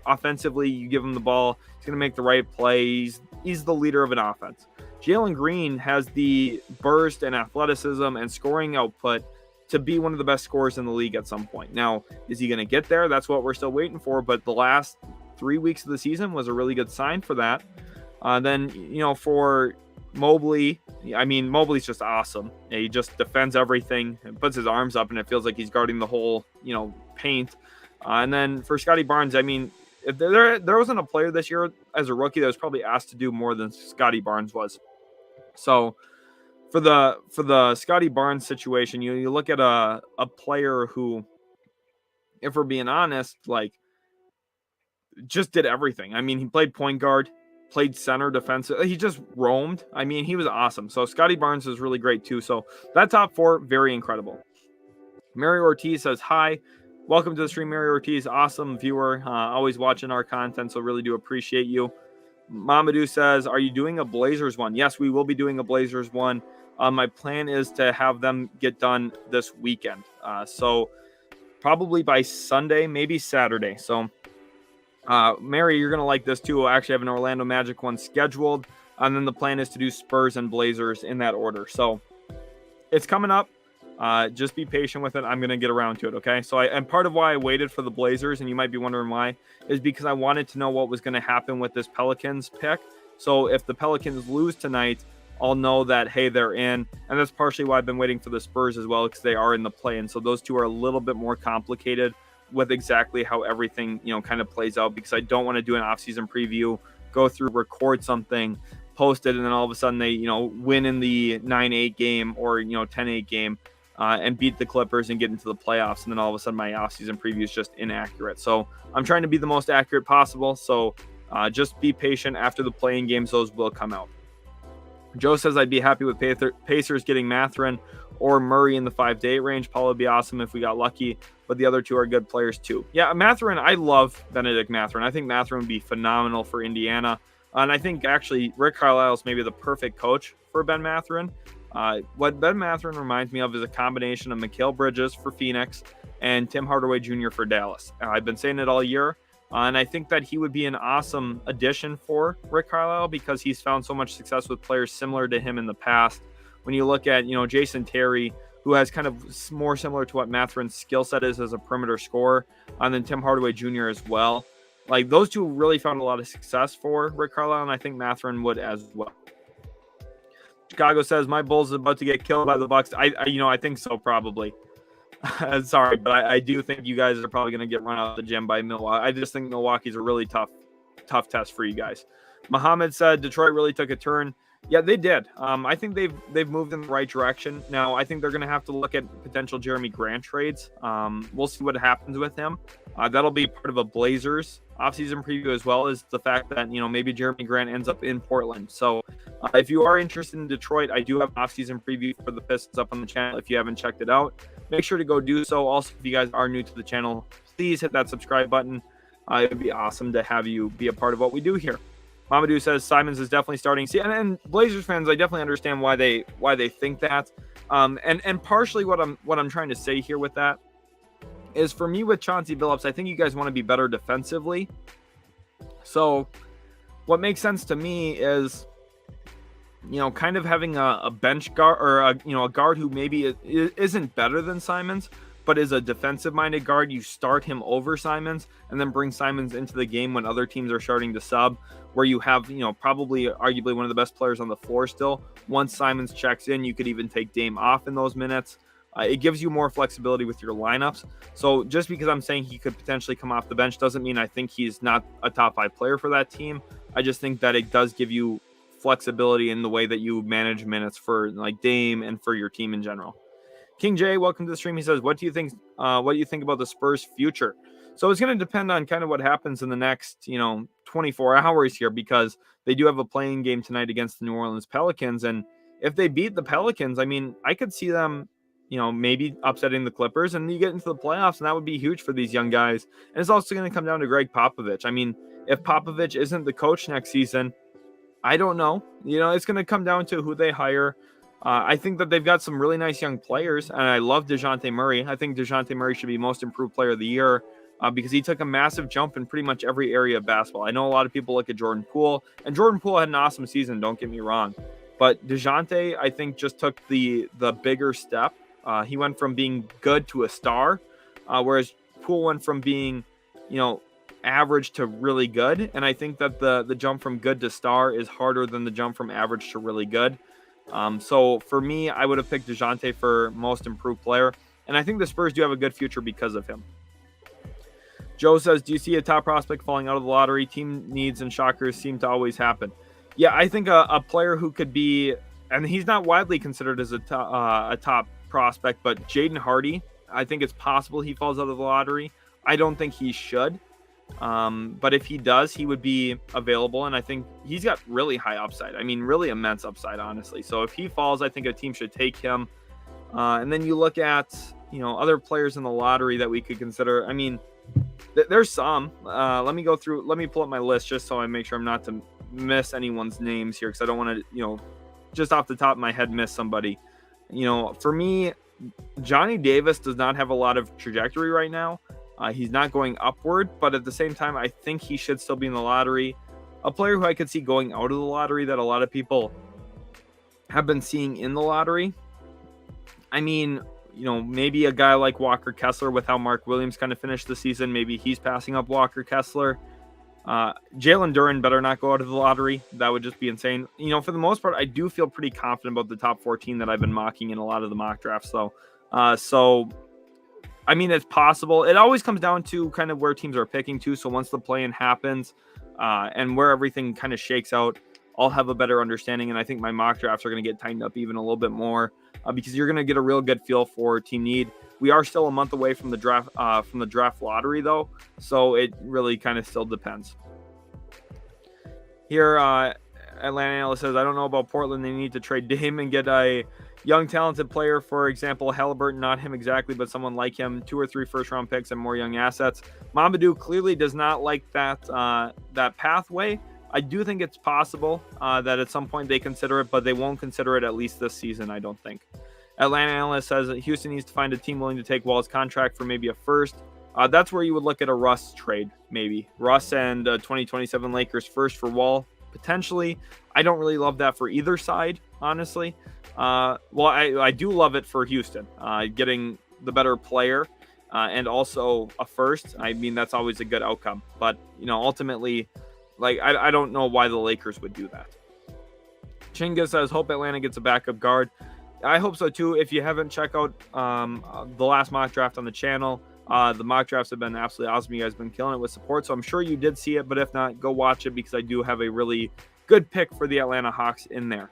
Offensively, you give him the ball, he's going to make the right play. He's the leader of an offense. Jalen Green has the burst and athleticism and scoring output to be one of the best scorers in the league at some point. Now, is he going to get there? That's what we're still waiting for. But the last 3 weeks of the season was a really good sign for that. Then, for Mobley, Mobley's just awesome. He just defends everything and puts his arms up, and it feels like he's guarding the whole, paint. And then for Scotty Barnes, if there wasn't a player this year as a rookie that was probably asked to do more than Scotty Barnes was. So for the Scotty Barnes situation, you look at a player who, if we're being honest, like just did everything. He played point guard, played center, defensive. He just roamed. He was awesome. So Scotty Barnes is really great too. So that top four, very incredible. Mary Ortiz says, hi. Welcome to the stream, Mary Ortiz. Awesome viewer. Always watching our content, so really do appreciate you. Mamadou says, are you doing a Blazers one? Yes, we will be doing a Blazers one. My plan is to have them get done this weekend. So probably by Sunday, maybe Saturday. So Mary, you're going to like this too. I actually have an Orlando Magic one scheduled. And then the plan is to do Spurs and Blazers in that order. So it's coming up. Just be patient with it. I'm going to get around to it, okay? So and part of why I waited for the Blazers, and you might be wondering why, is because I wanted to know what was going to happen with this Pelicans pick. So if the Pelicans lose tonight, I'll know that, hey, they're in. And that's partially why I've been waiting for the Spurs as well, because they are in the play-in. So those two are a little bit more complicated with exactly how everything, kind of plays out, because I don't want to do an offseason preview, go through, record something, post it, and then all of a sudden they, win in the 9-8 game or, 10-8 game. And beat the Clippers and get into the playoffs. And then all of a sudden my offseason preview is just inaccurate. So I'm trying to be the most accurate possible. So just be patient. After the playing games, those will come out. Joe says, I'd be happy with Pacers getting Mathurin or Murray in the 5-8 range. Paul would be awesome if we got lucky, but the other two are good players too. Yeah, Mathurin, I love Benedict Mathurin. I think Mathurin would be phenomenal for Indiana. And I think actually Rick Carlisle is maybe the perfect coach for Ben Mathurin. What Ben Mathurin reminds me of is a combination of Mikal Bridges for Phoenix and Tim Hardaway Jr. for Dallas. I've been saying it all year, and I think that he would be an awesome addition for Rick Carlisle because he's found so much success with players similar to him in the past. When you look at, Jason Terry, who has kind of more similar to what Mathurin's skill set is as a perimeter scorer, and then Tim Hardaway Jr. as well. Like, those two really found a lot of success for Rick Carlisle, and I think Mathurin would as well. Chicago says, my Bulls is about to get killed by the Bucks. I think so, probably. Sorry, but I do think you guys are probably going to get run out of the gym by Milwaukee. I just think Milwaukee's a really tough test for you guys. Muhammad said Detroit really took a turn. Yeah, they did. I think they've moved in the right direction. Now, I think they're going to have to look at potential Jeremy Grant trades. We'll see what happens with him. That'll be part of a Blazers offseason preview, as well as the fact that, maybe Jeremy Grant ends up in Portland. So if you are interested in Detroit, I do have an offseason preview for the Pistons up on the channel. If you haven't checked it out, make sure to go do so. Also, if you guys are new to the channel, please hit that subscribe button. It would be awesome to have you be a part of what we do here. Mamadou says Simons is definitely starting. See, and Blazers fans, I definitely understand why they think that. And partially what I'm trying to say here with that is, for me with Chauncey Billups, I think you guys want to be better defensively. So what makes sense to me is, kind of having a bench guard or a guard who maybe isn't better than Simons, but is a defensive-minded guard. You start him over Simons and then bring Simons into the game when other teams are starting to sub, where you have, probably arguably one of the best players on the floor still. Once Simons checks in, you could even take Dame off in those minutes. It gives you more flexibility with your lineups. So just because I'm saying he could potentially come off the bench doesn't mean I think he's not a top 5 player for that team. I just think that it does give you flexibility in the way that you manage minutes for like Dame and for your team in general. King J, welcome to the stream. He says, what do you think about the Spurs' future? So it's going to depend on kind of what happens in the next, 24 hours here, because they do have a playing game tonight against the New Orleans Pelicans. And if they beat the Pelicans, I could see them, maybe upsetting the Clippers, and you get into the playoffs, and that would be huge for these young guys. And it's also going to come down to Greg Popovich. If Popovich isn't the coach next season, I don't know. It's going to come down to who they hire. I think that they've got some really nice young players, and I love DeJounte Murray. I think DeJounte Murray should be most improved player of the year because he took a massive jump in pretty much every area of basketball. I know a lot of people look at Jordan Poole, and Jordan Poole had an awesome season, don't get me wrong. But DeJounte, I think, just took the bigger step. He went from being good to a star, whereas Poole went from being, average to really good. And I think that the jump from good to star is harder than the jump from average to really good. So for me, I would have picked DeJounte for most improved player. And I think the Spurs do have a good future because of him. Joe says, do you see a top prospect falling out of the lottery? Team needs and shockers seem to always happen. Yeah, I think a player who could be, and he's not widely considered as a top prospect, but Jaden Hardy, I think it's possible he falls out of the lottery. I don't think he should. But if he does, he would be available. And I think he's got really high upside. I mean, really immense upside, honestly. So if he falls, I think a team should take him. And then you look at, other players in the lottery that we could consider. I mean, there's some. Let me pull up my list just so I make sure I'm not to miss anyone's names here, because I don't want to, just off the top of my head, miss somebody. For me, Johnny Davis does not have a lot of trajectory right now. He's not going upward, but at the same time, I think he should still be in the lottery. A player who I could see going out of the lottery that a lot of people have been seeing in the lottery. I mean, maybe a guy like Walker Kessler, with how Mark Williams kind of finished the season. Maybe he's passing up Walker Kessler. Jalen Duren better not go out of the lottery. That would just be insane. For the most part, I do feel pretty confident about the top 14 that I've been mocking in a lot of the mock drafts, though. So, I mean, it's possible. It always comes down to kind of where teams are picking to. So once the play-in happens and where everything kind of shakes out, I'll have a better understanding. And I think my mock drafts are going to get tightened up even a little bit more because you're going to get a real good feel for team need. We are still a month away from the draft lottery, though, so it really kind of still depends. Here, Atlanta analyst says, I don't know about Portland. They need to trade Dame and get a young, talented player. For example, Halliburton, not him exactly, but someone like him. 2 or 3 first-round picks and more young assets. Mamadou clearly does not like that pathway. I do think it's possible that at some point they consider it, but they won't consider it at least this season, I don't think. Atlanta analyst says that Houston needs to find a team willing to take Wall's contract for maybe a first. That's where you would look at a Russ trade, maybe. Russ and 2027 Lakers first for Wall, potentially. I don't really love that for either side, honestly. I do love it for Houston, getting the better player and also a first. I mean, that's always a good outcome. But, ultimately, I don't know why the Lakers would do that. Chinga says, hope Atlanta gets a backup guard. I hope so too. If you haven't, check out the last mock draft on the channel. The mock drafts have been absolutely awesome. You guys have been killing it with support, so I'm sure you did see it, but if not, go watch it because I do have a really good pick for the Atlanta Hawks in there.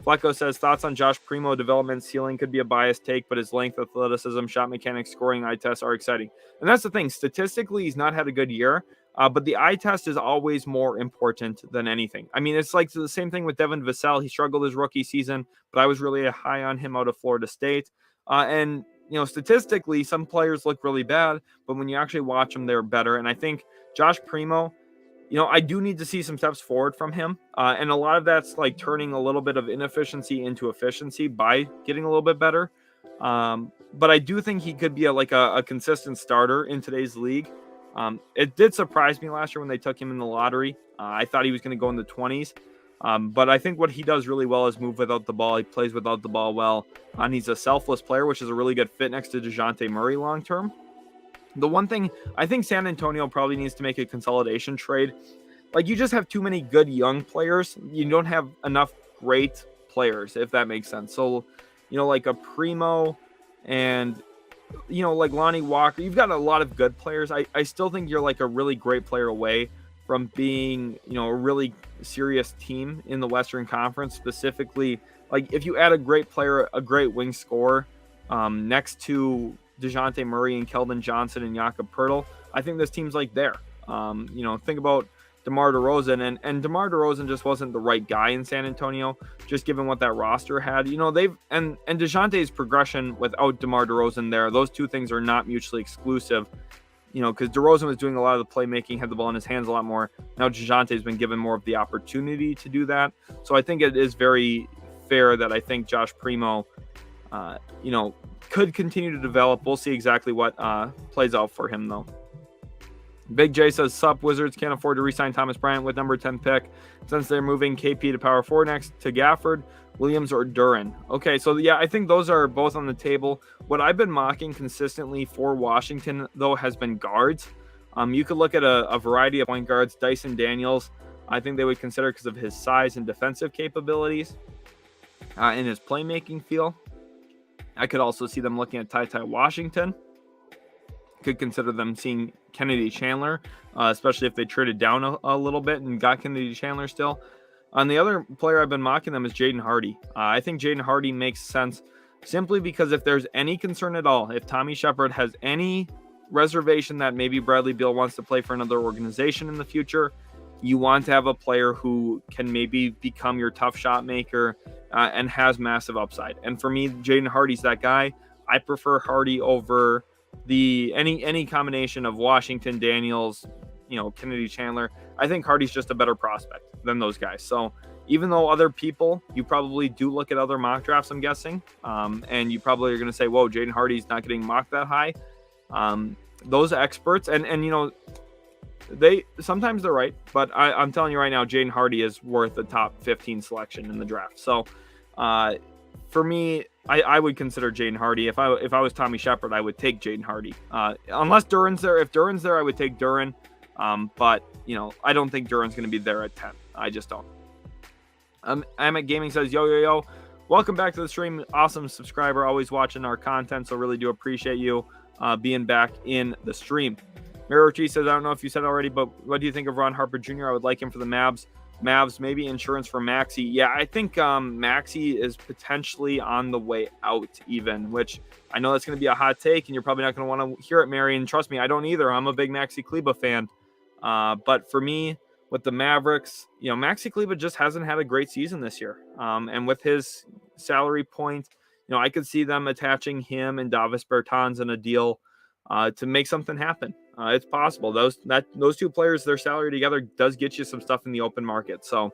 Flecko says, thoughts on Josh Primo development. Ceiling could be a biased take, but his length, athleticism, shot mechanics, scoring, eye tests are exciting. And that's the thing. Statistically, he's not had a good year, but the eye test is always more important than anything. I mean, it's like the same thing with Devin Vassell. He struggled his rookie season, but I was really high on him out of Florida State. And statistically, some players look really bad, but when you actually watch them, they're better. And I think Josh Primo, I do need to see some steps forward from him. And a lot of that's like turning a little bit of inefficiency into efficiency by getting a little bit better. But I do think he could be a consistent starter in today's league. It did surprise me last year when they took him in the lottery. I thought he was going to go in the 20s. But I think what he does really well is move without the ball. He plays without the ball well. And he's a selfless player, which is a really good fit next to DeJounte Murray long-term. The one thing, I think San Antonio probably needs to make a consolidation trade. You just have too many good young players. You don't have enough great players, if that makes sense. So, like a Primo and, like Lonnie Walker. You've got a lot of good players. I still think you're a really great player away from being, a really serious team in the Western Conference. Specifically, if you add a great player, a great wing scorer next to DeJounte Murray and Keldon Johnson and Jakob Poeltl, I think this team's there. Think about DeMar DeRozan, and DeMar DeRozan just wasn't the right guy in San Antonio, just given what that roster had. They've and DeJounte's progression without DeMar DeRozan there, those two things are not mutually exclusive. Because DeRozan was doing a lot of the playmaking, had the ball in his hands a lot more. Now DeJounte's been given more of the opportunity to do that. So I think it is very fair that I think Josh Primo, could continue to develop. We'll see exactly what plays out for him, though. Big J says, sup, Wizards can't afford to re-sign Thomas Bryant with number 10 pick since they're moving KP to power 4 next to Gafford, Williams, or Duren. Okay, so yeah, I think those are both on the table. What I've been mocking consistently for Washington, though, has been guards. You could look at a variety of point guards. Dyson Daniels, I think they would consider because of his size and defensive capabilities and his playmaking feel. I could also see them looking at Ty Washington. Could consider them seeing Kennedy Chandler, especially if they traded down a little bit and got Kennedy Chandler still. On the other player I've been mocking them is Jaden Hardy. I think Jaden Hardy makes sense simply because if there's any concern at all, if Tommy Shepard has any reservation that maybe Bradley Beal wants to play for another organization in the future, you want to have a player who can maybe become your tough shot maker and has massive upside. And for me, Jaden Hardy's that guy. I prefer Hardy over any combination of Washington, Daniels, Kennedy Chandler. I think Hardy's just a better prospect than those guys. So even though other people, you probably do look at other mock drafts, I'm guessing, and you probably are going to say, whoa, Jaden Hardy's not getting mocked that high. Those experts, and sometimes they're right, but I'm telling you right now, Jaden Hardy is worth a top 15 selection in the draft. So for me, I would consider Jaden Hardy. If I was Tommy Shepard, I would take Jaden Hardy. Unless Duren's there. If Duren's there, I would take Duren. But I don't think Duren's going to be there at 10. I just don't. Emmett Gaming says, yo. Welcome back to the stream. Awesome subscriber, always watching our content. So really do appreciate you being back in the stream. Mary Ortiz says, I don't know if you said it already, but what do you think of Ron Harper Jr.? I would like him for the Mavs, maybe insurance for Maxey. Yeah, I think Maxey is potentially on the way out even, which I know that's going to be a hot take, and you're probably not going to want to hear it, Mary. And trust me, I don't either. I'm a big Maxey Kleber fan. But for me, with the Mavericks, Maxey Kleber just hasn't had a great season this year. And with his salary point, I could see them attaching him and Davis Bertans in a deal to make something happen. It's possible. Those two players, their salary together does get you some stuff in the open market. So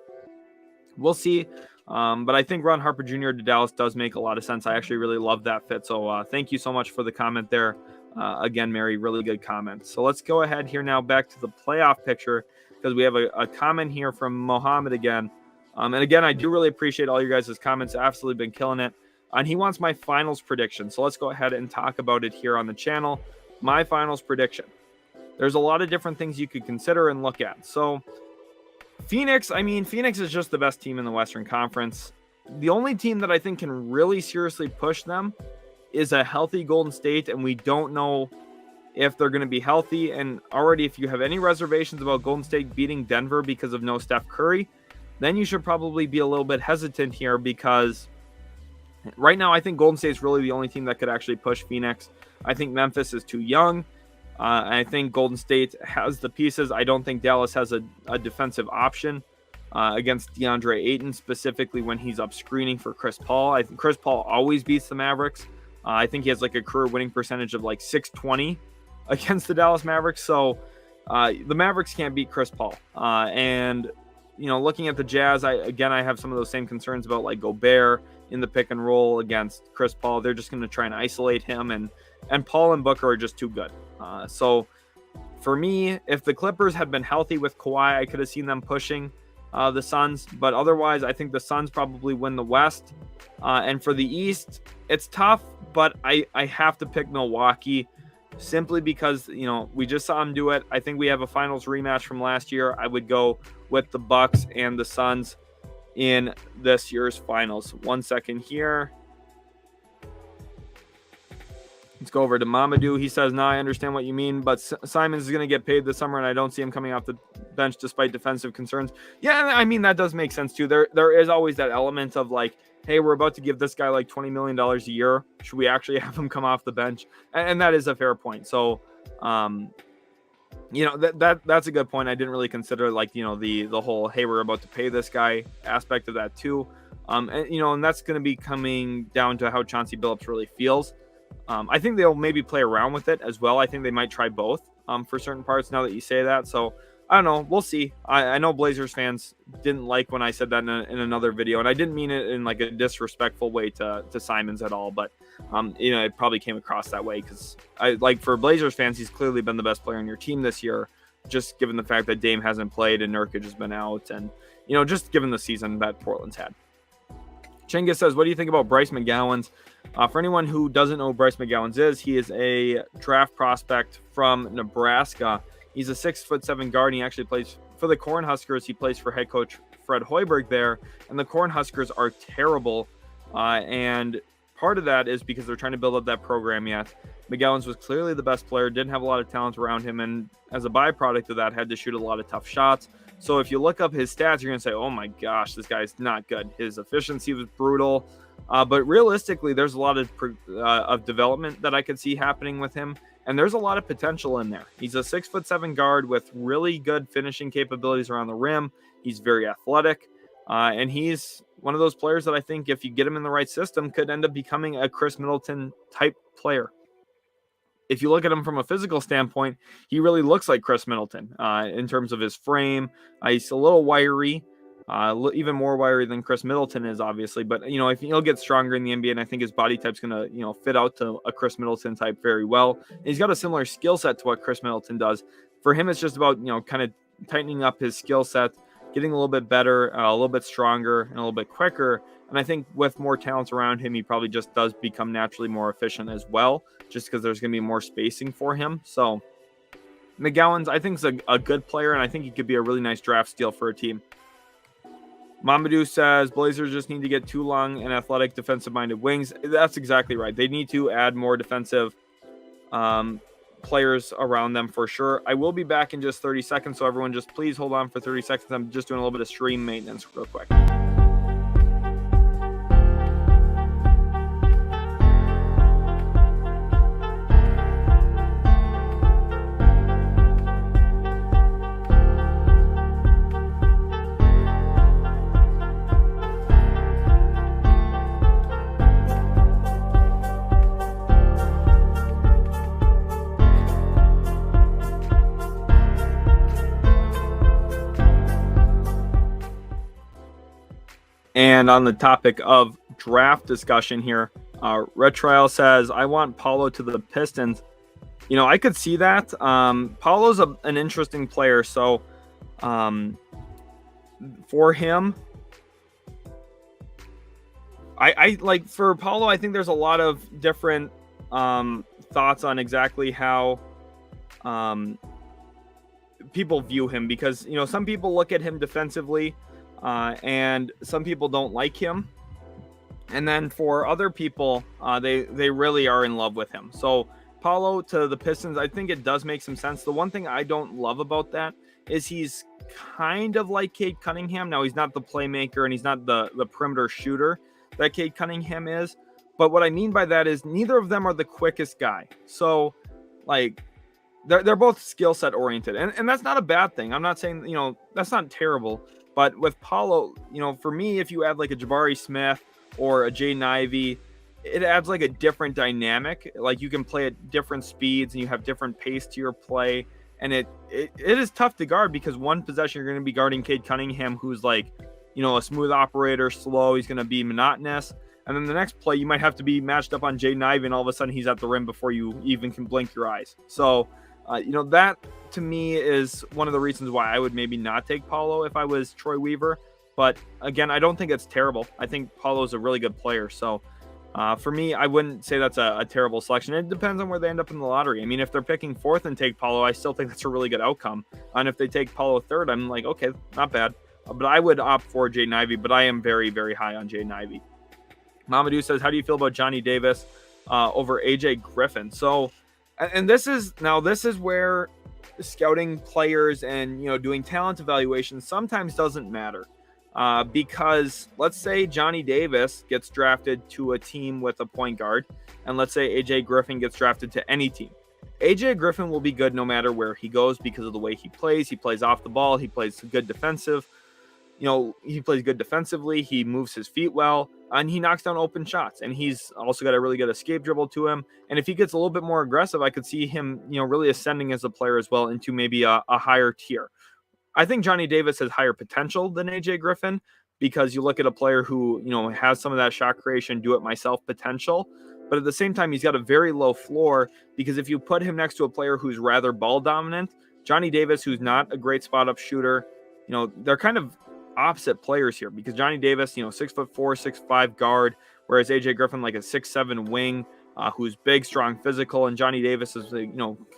we'll see. But I think Ron Harper Jr. to Dallas does make a lot of sense. I actually really love that fit. So thank you so much for the comment there. Again, Mary, really good comment. So let's go ahead here now back to the playoff picture because we have a comment here from Mohammed again. And again, I do really appreciate all you guys' comments. Absolutely been killing it. And he wants my finals prediction. So let's go ahead and talk about it here on the channel. My finals prediction. There's a lot of different things you could consider and look at. So Phoenix is just the best team in the Western Conference. The only team that I think can really seriously push them is a healthy Golden State, and we don't know if they're going to be healthy. And already, if you have any reservations about Golden State beating Denver because of no Steph Curry, then you should probably be a little bit hesitant here because right now I think Golden State is really the only team that could actually push Phoenix. I think Memphis is too young. I think Golden State has the pieces. I don't think Dallas has a defensive option against DeAndre Ayton, specifically when he's up screening for Chris Paul. I think Chris Paul always beats the Mavericks. I think he has like a career winning percentage of like 620 against the Dallas Mavericks. So the Mavericks can't beat Chris Paul. And, looking at the Jazz, I have some of those same concerns about like Gobert in the pick and roll against Chris Paul. They're just going to try and isolate him, and Paul and Booker are just too good. So for me, if the Clippers had been healthy with Kawhi, I could have seen them pushing the Suns. But otherwise, I think the Suns probably win the West. And for the East, it's tough, but I have to pick Milwaukee simply because, we just saw them do it. I think we have a finals rematch from last year. I would go with the Bucks and the Suns in this year's finals. 1 second here. Let's go over to Mamadou. He says, I understand what you mean, but Simons is going to get paid this summer, and I don't see him coming off the bench despite defensive concerns. Yeah, I mean, that does make sense, too. There is always that element of, like, hey, we're about to give this guy, like, $20 million a year. Should we actually have him come off the bench? And that is a fair point. So, that's a good point. I didn't really consider, like, the whole, hey, we're about to pay this guy aspect of that, too. And that's going to be coming down to how Chauncey Billups really feels. I think they'll maybe play around with it as well. I think they might try both for certain parts now that you say that. So I don't know. We'll see. I know Blazers fans didn't like when I said that in another video, and I didn't mean it in like a disrespectful way to Simons at all. But, it probably came across that way because for Blazers fans, he's clearly been the best player on your team this year. just given the fact that Dame hasn't played and Nurkic has been out, and just given the season that Portland's had. Chinggis says, what do you think about Bryce McGowens? For anyone who doesn't know who Bryce McGowens is, he is a draft prospect from Nebraska. He's a 6'7" guard. He actually plays for the Cornhuskers. He plays for head coach Fred Hoiberg there, and the Cornhuskers are terrible. And part of that is because they're trying to build up that program yet. McGowens was clearly the best player, didn't have a lot of talent around him, and as a byproduct of that, had to shoot a lot of tough shots. So if you look up his stats, you're going to say, oh my gosh, this guy's not good. His efficiency was brutal. But realistically, there's a lot of development that I could see happening with him. And there's a lot of potential in there. He's a 6'7" guard with really good finishing capabilities around the rim. He's very athletic. And he's one of those players that I think if you get him in the right system could end up becoming a Chris Middleton type player. If you look at him from a physical standpoint, he really looks like Chris Middleton in terms of his frame. He's a little wiry, even more wiry than Chris Middleton is, obviously. But, if he'll get stronger in the NBA, and I think his body type's going to, fit out to a Chris Middleton type very well. And he's got a similar skill set to what Chris Middleton does. For him, it's just about, kind of tightening up his skill set, getting a little bit better, a little bit stronger, and a little bit quicker. And I think with more talent around him, he probably just does become naturally more efficient as well, just because there's going to be more spacing for him. So McGowens, I think, is a good player, and I think he could be a really nice draft steal for a team. Mamadou says, Blazers just need to get two long and athletic defensive-minded wings. That's exactly right. They need to add more defensive players around them for sure. I will be back in just 30 seconds, so everyone just please hold on for 30 seconds. I'm just doing a little bit of stream maintenance real quick. And on the topic of draft discussion here, Red Trial says, I want Paolo to the Pistons. I could see that. Paolo's an interesting player. So for him, I like for Paolo, I think there's a lot of different thoughts on exactly how people view him, because, some people look at him defensively, and some people don't like him. And then for other people, they really are in love with him. So Paolo to the Pistons, I think it does make some sense. The one thing I don't love about that is he's kind of like Cade Cunningham. Now, he's not the playmaker and he's not the perimeter shooter that Cade Cunningham is. But what I mean by that is neither of them are the quickest guy. So, like, they're both skill set oriented. And that's not a bad thing. I'm not saying, that's not terrible. But with Paolo, for me, if you add like a Jabari Smith or a Jaden Ivey, it adds like a different dynamic. Like you can play at different speeds and you have different pace to your play. And it is tough to guard because one possession you're going to be guarding Cade Cunningham, who's like, a smooth operator, slow. He's going to be monotonous. And then the next play, you might have to be matched up on Jaden Ivey, and all of a sudden he's at the rim before you even can blink your eyes. So, that to me is one of the reasons why I would maybe not take Paolo if I was Troy Weaver. But again, I don't think it's terrible. I think Paolo is a really good player. So for me, I wouldn't say that's a terrible selection. It depends on where they end up in the lottery. I mean, if they're picking fourth and take Paolo, I still think that's a really good outcome. And if they take Paolo third, I'm like, okay, not bad. But I would opt for Jaden Ivey, but I am very, very high on Jaden Ivey. Mamadou says, how do you feel about Johnny Davis over AJ Griffin? So, and this is where scouting players and, doing talent evaluations sometimes doesn't matter. Because let's say Johnny Davis gets drafted to a team with a point guard, and let's say AJ Griffin gets drafted to any team. AJ Griffin will be good no matter where he goes because of the way he plays. He plays off the ball. He plays good defensive. He plays good defensively. He moves his feet well, and he knocks down open shots. And he's also got a really good escape dribble to him. And if he gets a little bit more aggressive, I could see him, really ascending as a player as well into maybe a higher tier. I think Johnny Davis has higher potential than AJ Griffin because you look at a player who, has some of that shot creation, do it myself potential. But at the same time, he's got a very low floor because if you put him next to a player who's rather ball dominant, Johnny Davis, who's not a great spot-up shooter, they're kind of opposite players here because Johnny Davis, 6'4", 6'5" guard, whereas AJ Griffin like a 6'7" wing, who's big, strong, physical, and Johnny Davis is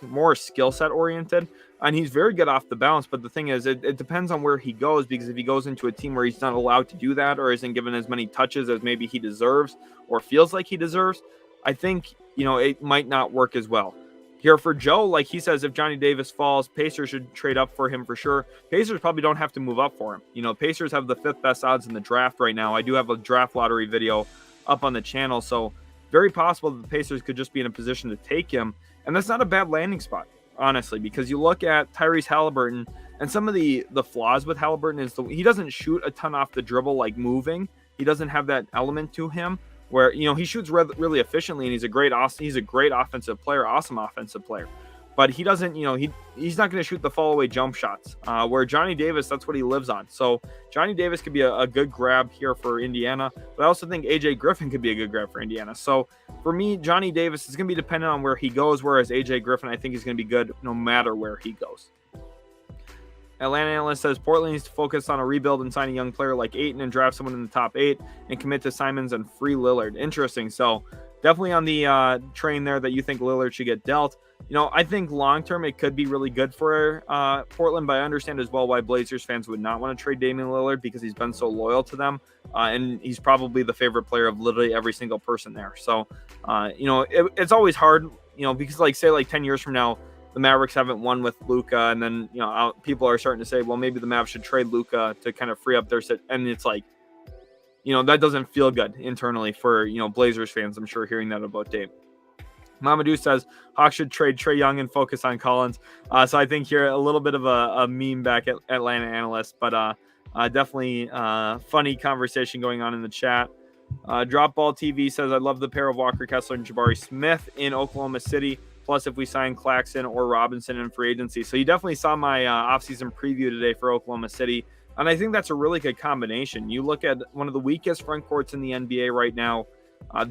more skill set oriented, and he's very good off the bounce. But the thing is, it depends on where he goes, because if he goes into a team where he's not allowed to do that or isn't given as many touches as maybe he deserves or feels like he deserves, I think it might not work as well. Here for Joe, like he says, if Johnny Davis falls, Pacers should trade up for him for sure. Pacers probably don't have to move up for him. Pacers have the 5th best odds in the draft right now. I do have a draft lottery video up on the channel, so very possible that the Pacers could just be in a position to take him. And that's not a bad landing spot, honestly, because you look at Tyrese Halliburton, and some of the flaws with Halliburton is he doesn't shoot a ton off the dribble like moving. He doesn't have that element to him where he shoots really efficiently, and he's a great offensive player, awesome offensive player. But he doesn't, he's not going to shoot the fall away jump shots. Where Johnny Davis, that's what he lives on. So Johnny Davis could be a good grab here for Indiana, but I also think AJ Griffin could be a good grab for Indiana. So for me, Johnny Davis is going to be dependent on where he goes, whereas AJ Griffin, I think, is going to be good no matter where he goes. Atlanta analyst says Portland needs to focus on a rebuild and sign a young player like Ayton and draft someone in the top 8 and commit to Simons and free Lillard. Interesting. So definitely on the train there that you think Lillard should get dealt. I think long-term it could be really good for Portland, but I understand as well why Blazers fans would not want to trade Damian Lillard because he's been so loyal to them, and he's probably the favorite player of literally every single person there. So, it's always hard, because say 10 years from now, the Mavericks haven't won with Luka, and then, people are starting to say, well, maybe the Mavs should trade Luka to kind of free up their set. And it's like, that doesn't feel good internally for, Blazers fans, I'm sure, hearing that about Dame. Mamadou says Hawks should trade Trae Young and focus on Collins. So I think here a little bit of a meme back at Atlanta analyst, but definitely funny conversation going on in the chat. Dropball TV says, I love the pair of Walker Kessler and Jabari Smith in Oklahoma City. Plus, if we sign Claxton or Robinson in free agency. So you definitely saw my offseason preview today for Oklahoma City. And I think that's a really good combination. You look at one of the weakest front courts in the NBA right now.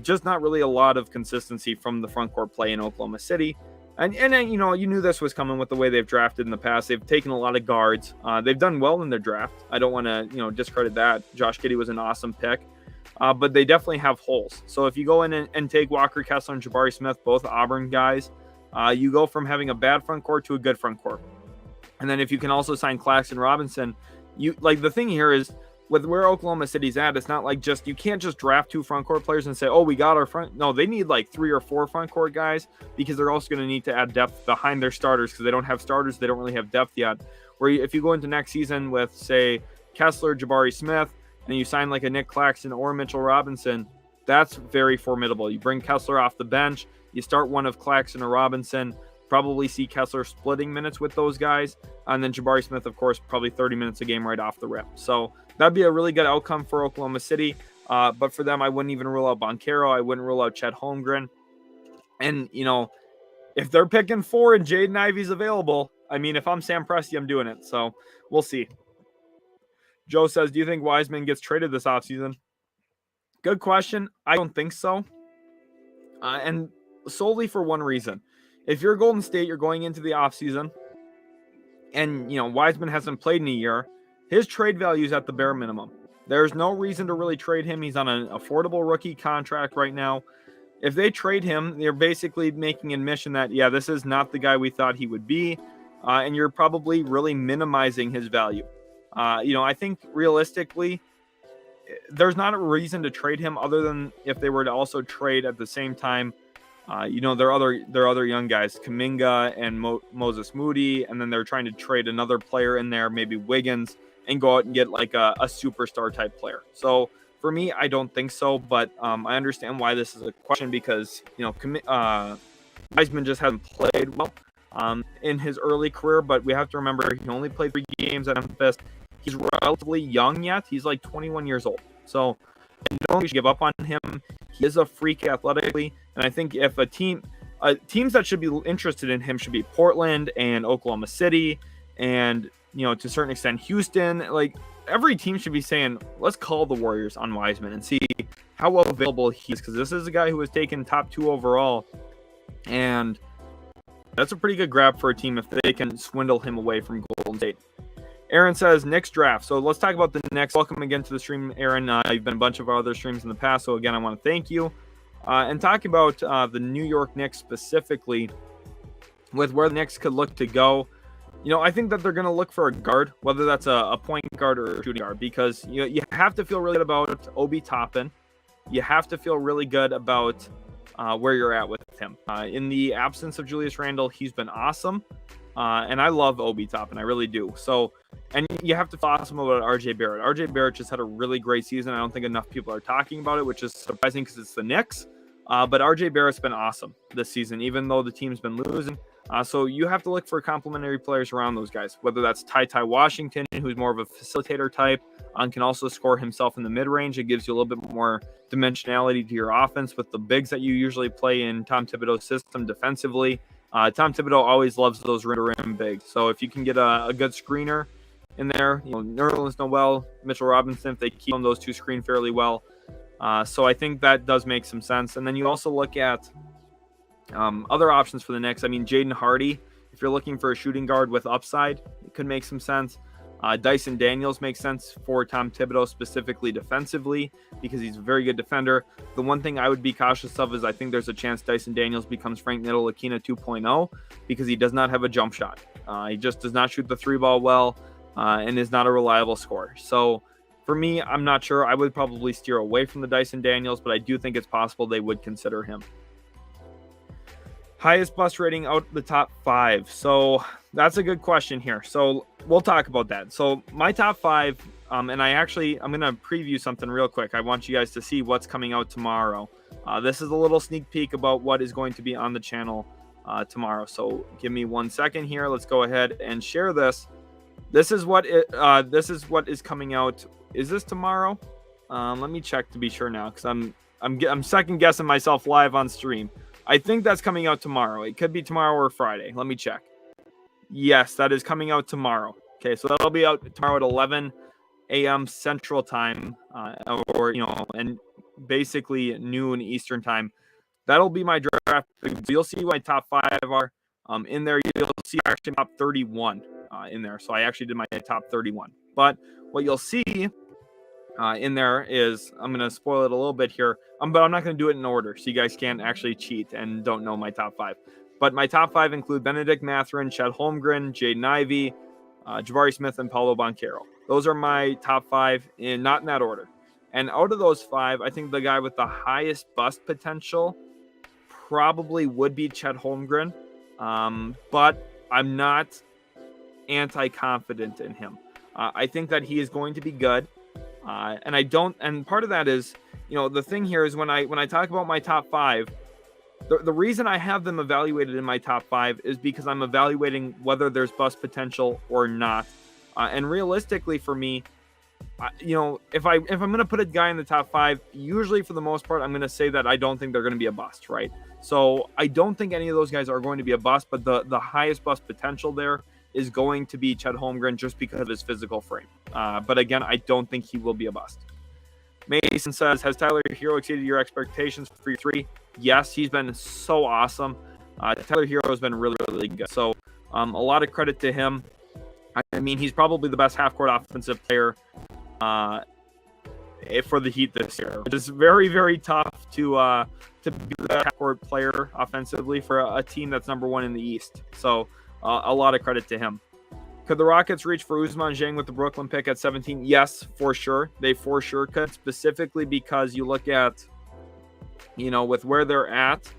Just not really a lot of consistency from the front court play in Oklahoma City. And you knew this was coming with the way they've drafted in the past. They've taken a lot of guards. They've done well in their draft. I don't want to, discredit that. Josh Giddey was an awesome pick. But they definitely have holes. So if you go in and take Walker Kessler and Jabari Smith, both Auburn guys, you go from having a bad front court to a good front court. And then if you can also sign Claxton Robinson, the thing here is with where Oklahoma City's at, it's not like you can't just draft 2 front court players and say, oh, we got our front. No, they need 3 or 4 front court guys because they're also going to need to add depth behind their starters because they don't have starters. They don't really have depth yet. Where if you go into next season with, say, Kessler, Jabari Smith, and you sign a Nick Claxton or Mitchell Robinson, that's very formidable. You bring Kessler off the bench, you start one of Claxton or Robinson, probably see Kessler splitting minutes with those guys, and then Jabari Smith, of course, probably 30 minutes a game right off the rip. So that'd be a really good outcome for Oklahoma City. But for them, I wouldn't even rule out Banchero. I wouldn't rule out Chet Holmgren. And, if they're picking 4 and Jaden Ivey's available, if I'm Sam Presti, I'm doing it. So we'll see. Joe says, do you think Wiseman gets traded this offseason? Good question. I don't think so. And solely for one reason. If you're Golden State, you're going into the offseason, and, Wiseman hasn't played in a year, his trade value is at the bare minimum. There's no reason to really trade him. He's on an affordable rookie contract right now. If they trade him, they're basically making admission that, yeah, this is not the guy we thought he would be, and you're probably really minimizing his value. I think realistically, there's not a reason to trade him other than if they were to also trade at the same time. There are other young guys, Kuminga and Moses Moody, and then they're trying to trade another player in there, maybe Wiggins, and go out and get a superstar type player. So for me, I don't think so, but I understand why this is a question because Wiseman just hasn't played well in his early career, but we have to remember he only played 3 games at Memphis. He's relatively young yet. He's 21 years old. So I don't think we should give up on him. He is a freak athletically. And I think if teams that should be interested in him should be Portland and Oklahoma City and, to a certain extent, Houston. Every team should be saying, let's call the Warriors on Wiseman and see how available he is. Because this is a guy who was taken top 2 overall. And That's a pretty good grab for a team if they can swindle him away from Golden State. Aaron says, Knicks draft. So let's talk about the Knicks. Welcome again to the stream, Aaron. You've been a bunch of our other streams in the past, so again, I want to thank you. And talking about the New York Knicks specifically, with where the Knicks could look to go, I think that they're going to look for a guard, whether that's a point guard or a shooting guard, because you have to feel really good about Obi Toppin. You have to feel really good about where you're at with him. In the absence of Julius Randle, he's been awesome. And I love Obi Toppin, I really do. So, and you have to feel awesome about RJ Barrett. RJ Barrett just had a really great season. I don't think enough people are talking about it, which is surprising because it's the Knicks. But RJ Barrett's been awesome this season, even though the team's been losing. So you have to look for complementary players around those guys, whether that's Ty Washington, who's more of a facilitator type, can also score himself in the mid-range. It gives you a little bit more dimensionality to your offense with the bigs that you usually play in Tom Thibodeau's system defensively. Tom Thibodeau always loves those rim-to-rim bigs. So if you can get a good screener in there, Nerlens Noel, Mitchell Robinson, if they keep them, those two screen fairly well. So I think that does make some sense. And then you also look at other options for the Knicks. I mean, Jaden Hardy, if you're looking for a shooting guard with upside, it could make some sense. Dyson Daniels makes sense for Tom Thibodeau, specifically defensively, because he's a very good defender. The one thing I would be cautious of is I think there's a chance Dyson Daniels becomes Frank Ntilikina 2.0 because he does not have a jump shot. He just does not shoot the three ball well and is not a reliable scorer. So for me, I'm not sure. I would probably steer away from the Dyson Daniels, but I do think it's possible they would consider him. Highest bust rating out the top 5. So that's a good question here. So we'll talk about that. So my top 5, and I'm going to preview something real quick. I want you guys to see what's coming out tomorrow. This is a little sneak peek about what is going to be on the channel tomorrow. So give me 1 second here. Let's go ahead and share this. This is what is coming out. Is this tomorrow? Let me check to be sure now, because I'm second guessing myself live on stream. I think that's coming out tomorrow. It could be tomorrow or Friday. Let me check. Yes, that is coming out tomorrow. Okay, so that'll be out tomorrow at 11 a.m. Central Time, and basically noon Eastern Time. That'll be my draft. So you'll see what my top 5 are. In there, you'll see actually top 31 in there. So I actually did my top 31. But what you'll see in there is, I'm going to spoil it a little bit here, but I'm not going to do it in order, so you guys can't actually cheat and don't know my top 5. But my top 5 include Benedict Mathurin, Chet Holmgren, Jaden Ivey, Jabari Smith, and Paolo Banchero. Those are my top 5, not in that order. And out of those 5, I think the guy with the highest bust potential probably would be Chet Holmgren, but I'm not anti-confident in him. I think that he is going to be good. And part of that is, the thing here is when I talk about my top 5, the reason I have them evaluated in my top 5 is because I'm evaluating whether there's bust potential or not. And realistically for me, if I'm going to put a guy in the top 5, usually for the most part, I'm going to say that I don't think they're going to be a bust, right? So I don't think any of those guys are going to be a bust, but the highest bust potential there is going to be Chet Holmgren just because of his physical frame. But again, I don't think he will be a bust. Mason says, has Tyler Hero exceeded your expectations for your 3? Yes, he's been so awesome. Tyler Hero has been really, really good. So a lot of credit to him. I mean, he's probably the best half-court offensive player for the Heat this year. It is very, very tough to be the half-court player offensively for a team that's number 1 in the East. So a lot of credit to him. Could the Rockets reach for Ousmane Dieng with the Brooklyn pick at 17? Yes, for sure. They for sure could, specifically because you look at, with where they're at,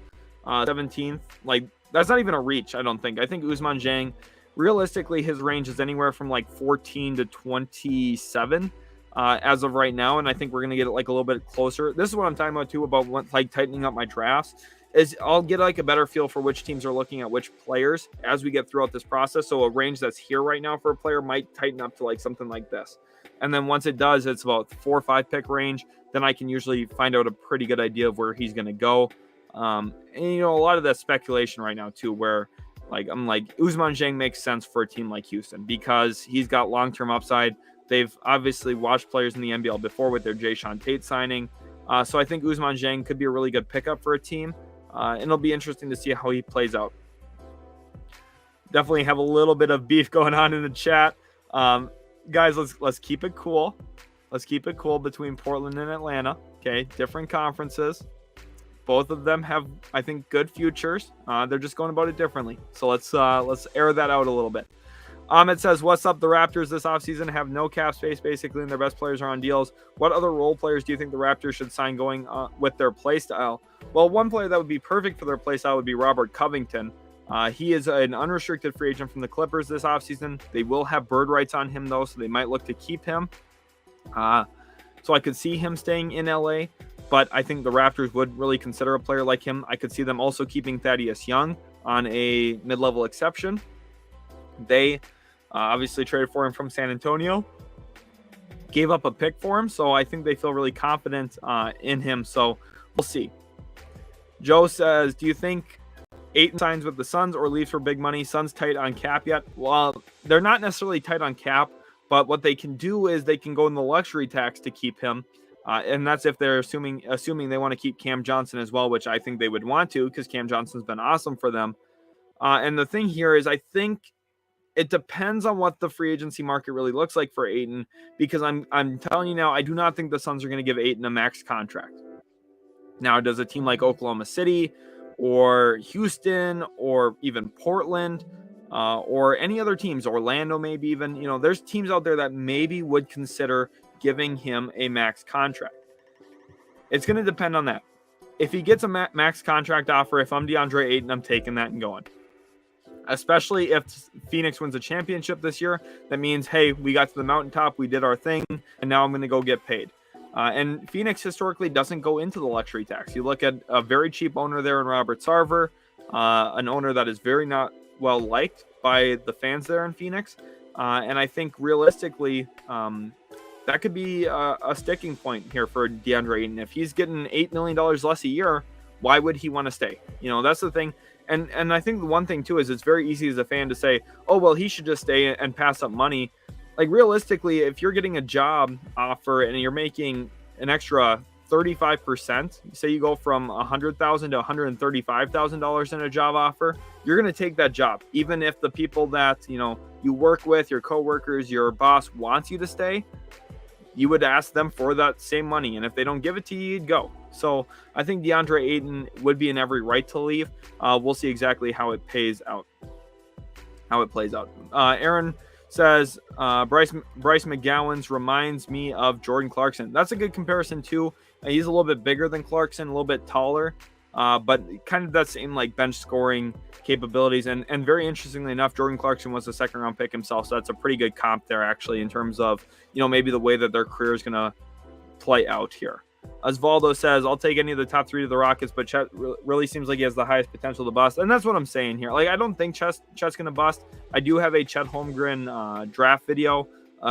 17th, like, that's not even a reach, I don't think. I think Ousmane Dieng, realistically, his range is anywhere from like 14 to 27 as of right now, and I think we're going to get it like a little bit closer. This is what I'm talking about, too, about like tightening up my drafts. Is I'll get like a better feel for which teams are looking at which players as we get throughout this process. So a range that's here right now for a player might tighten up to like something like this. And then once it does, it's about 4 or 5 pick range. Then I can usually find out a pretty good idea of where he's going to go. And a lot of that speculation right now too, where I'm like Ousmane Dieng makes sense for a team like Houston because he's got long-term upside. They've obviously watched players in the NBL before with their Jayshawn Tate signing. So I think Ousmane Dieng could be a really good pickup for a team. And it'll be interesting to see how he plays out. definitely have a little bit of beef going on in the chat. Guys, let's keep it cool. Let's keep it cool between Portland and Atlanta. Okay, different conferences. Both of them have, I think, good futures. They're just going about it differently. So let's air that out a little bit. It says, what's up? The Raptors this offseason have no cap space, basically, and their best players are on deals. What other role players do you think the Raptors should sign going with their play style? Well, one player that would be perfect for their play style would be Robert Covington. He is an unrestricted free agent from the Clippers this offseason. They will have bird rights on him, though, so they might look to keep him. So I could see him staying in LA, but I think the Raptors would really consider a player like him. I could see them also keeping Thaddeus Young on a mid-level exception. They obviously traded for him from San Antonio, gave up a pick for him, so I think they feel really confident in him. So we'll see. Joe says, do you think Ayton signs with the Suns or leaves for big money? Suns tight on cap yet? Well, they're not necessarily tight on cap, but what they can do is they can go in the luxury tax to keep him. And that's if they're assuming they want to keep Cam Johnson as well, which I think they would want to, because Cam Johnson's been awesome for them. And the thing here is, I think it depends on what the free agency market really looks like for Ayton, because I'm telling you now, I do not think the Suns are going to give Ayton a max contract. Now, does a team like Oklahoma City or Houston or even Portland or any other teams, Orlando maybe even, there's teams out there that maybe would consider giving him a max contract. It's going to depend on that. If he gets a max contract offer, if I'm DeAndre Ayton, I'm taking that and going. Especially if Phoenix wins a championship this year, that means, hey, we got to the mountaintop, we did our thing, and now I'm going to go get paid. And Phoenix historically doesn't go into the luxury tax. You look at a very cheap owner there in Robert Sarver, an owner that is very not well liked by the fans there in Phoenix. And I think realistically, that could be a sticking point here for DeAndre Ayton. If he's getting $8 million less a year, why would he want to stay? That's the thing. And I think the one thing, too, is it's very easy as a fan to say, oh, well, he should just stay and pass up money. Like, realistically, if you're getting a job offer and you're making an extra 35%, say you go from $100,000 to $135,000 in a job offer, you're going to take that job. Even if the people that, you work with, your coworkers, your boss wants you to stay, you would ask them for that same money. And if they don't give it to you, you'd go. So I think DeAndre Ayton would be in every right to leave. We'll see exactly how it plays out. Aaron says, Bryce McGowan's reminds me of Jordan Clarkson. That's a good comparison too. He's a little bit bigger than Clarkson, a little bit taller, but kind of that same like bench scoring capabilities. And very interestingly enough, Jordan Clarkson was a second round pick himself. So that's a pretty good comp there actually in terms of, maybe the way that their career is going to play out here. Osvaldo says, I'll take any of the top three to the Rockets, but Chet really seems like he has the highest potential to bust. And that's what I'm saying here. Like, I don't think Chet's going to bust. I do have a Chet Holmgren draft video,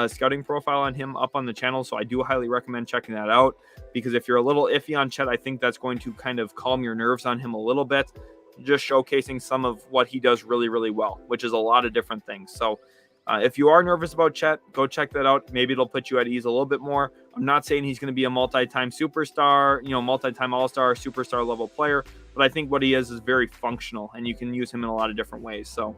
scouting profile on him up on the channel. So I do highly recommend checking that out, because if you're a little iffy on Chet, I think that's going to kind of calm your nerves on him a little bit, just showcasing some of what he does really, really well, which is a lot of different things. So if you are nervous about Chet, go check that out. Maybe it'll put you at ease a little bit more. I'm not saying he's going to be a multi-time superstar, multi-time all-star, superstar level player, but I think what he is very functional, and you can use him in a lot of different ways. So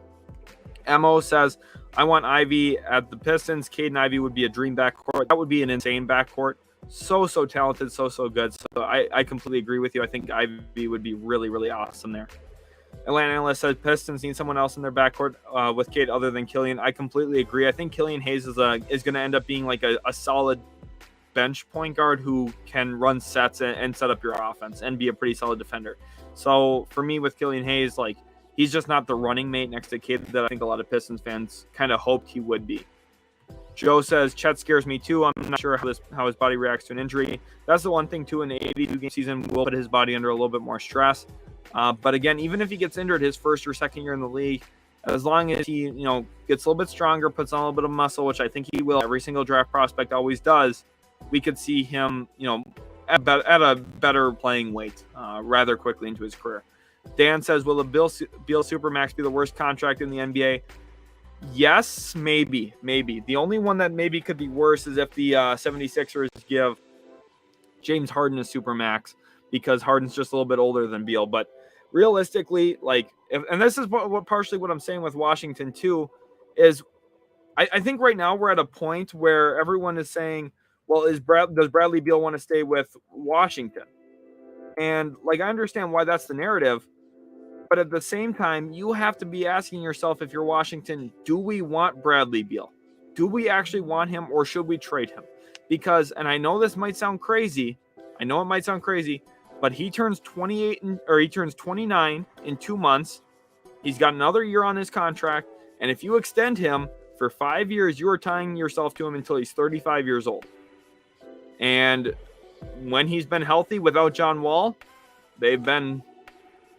Mo says, I want Ivy at the Pistons. Cade and Ivy would be a dream backcourt. That would be an insane backcourt. So talented, so good. So I completely agree with you. I think Ivy would be really, really awesome there. Atlanta analyst said Pistons need someone else in their backcourt with Cade other than Killian. I completely agree. I think Killian Hayes is going to end up being like a solid bench point guard who can run sets and set up your offense and be a pretty solid defender. So for me with Killian Hayes, like, he's just not the running mate next to Cade that I think a lot of Pistons fans kind of hoped he would be. Joe says, Chet scares me too. I'm not sure how his body reacts to an injury. That's the one thing too, an 82-game season will put his body under a little bit more stress. But again, even if he gets injured his first or second year in the league, as long as he, gets a little bit stronger, puts on a little bit of muscle, which I think he will, every single draft prospect always does, we could see him, at a better playing weight rather quickly into his career. Dan says, will the Beal Supermax be the worst contract in the NBA? Yes, maybe. The only one that maybe could be worse is if the 76ers give James Harden a Supermax, because Harden's just a little bit older than Beal. But realistically, like, And this is what partially what I'm saying with Washington too, is I think right now we're at a point where everyone is saying, well, does Bradley Beal want to stay with Washington? And like, I understand why that's the narrative, but at the same time, you have to be asking yourself, if you're Washington, do we want Bradley Beal? Do we actually want him, or should we trade him? Because, and I know this might sound crazy, but he turns 29 in 2 months. He's got another year on his contract, and if you extend him for 5 years, you are tying yourself to him until he's 35 years old. And when he's been healthy without John Wall, they've been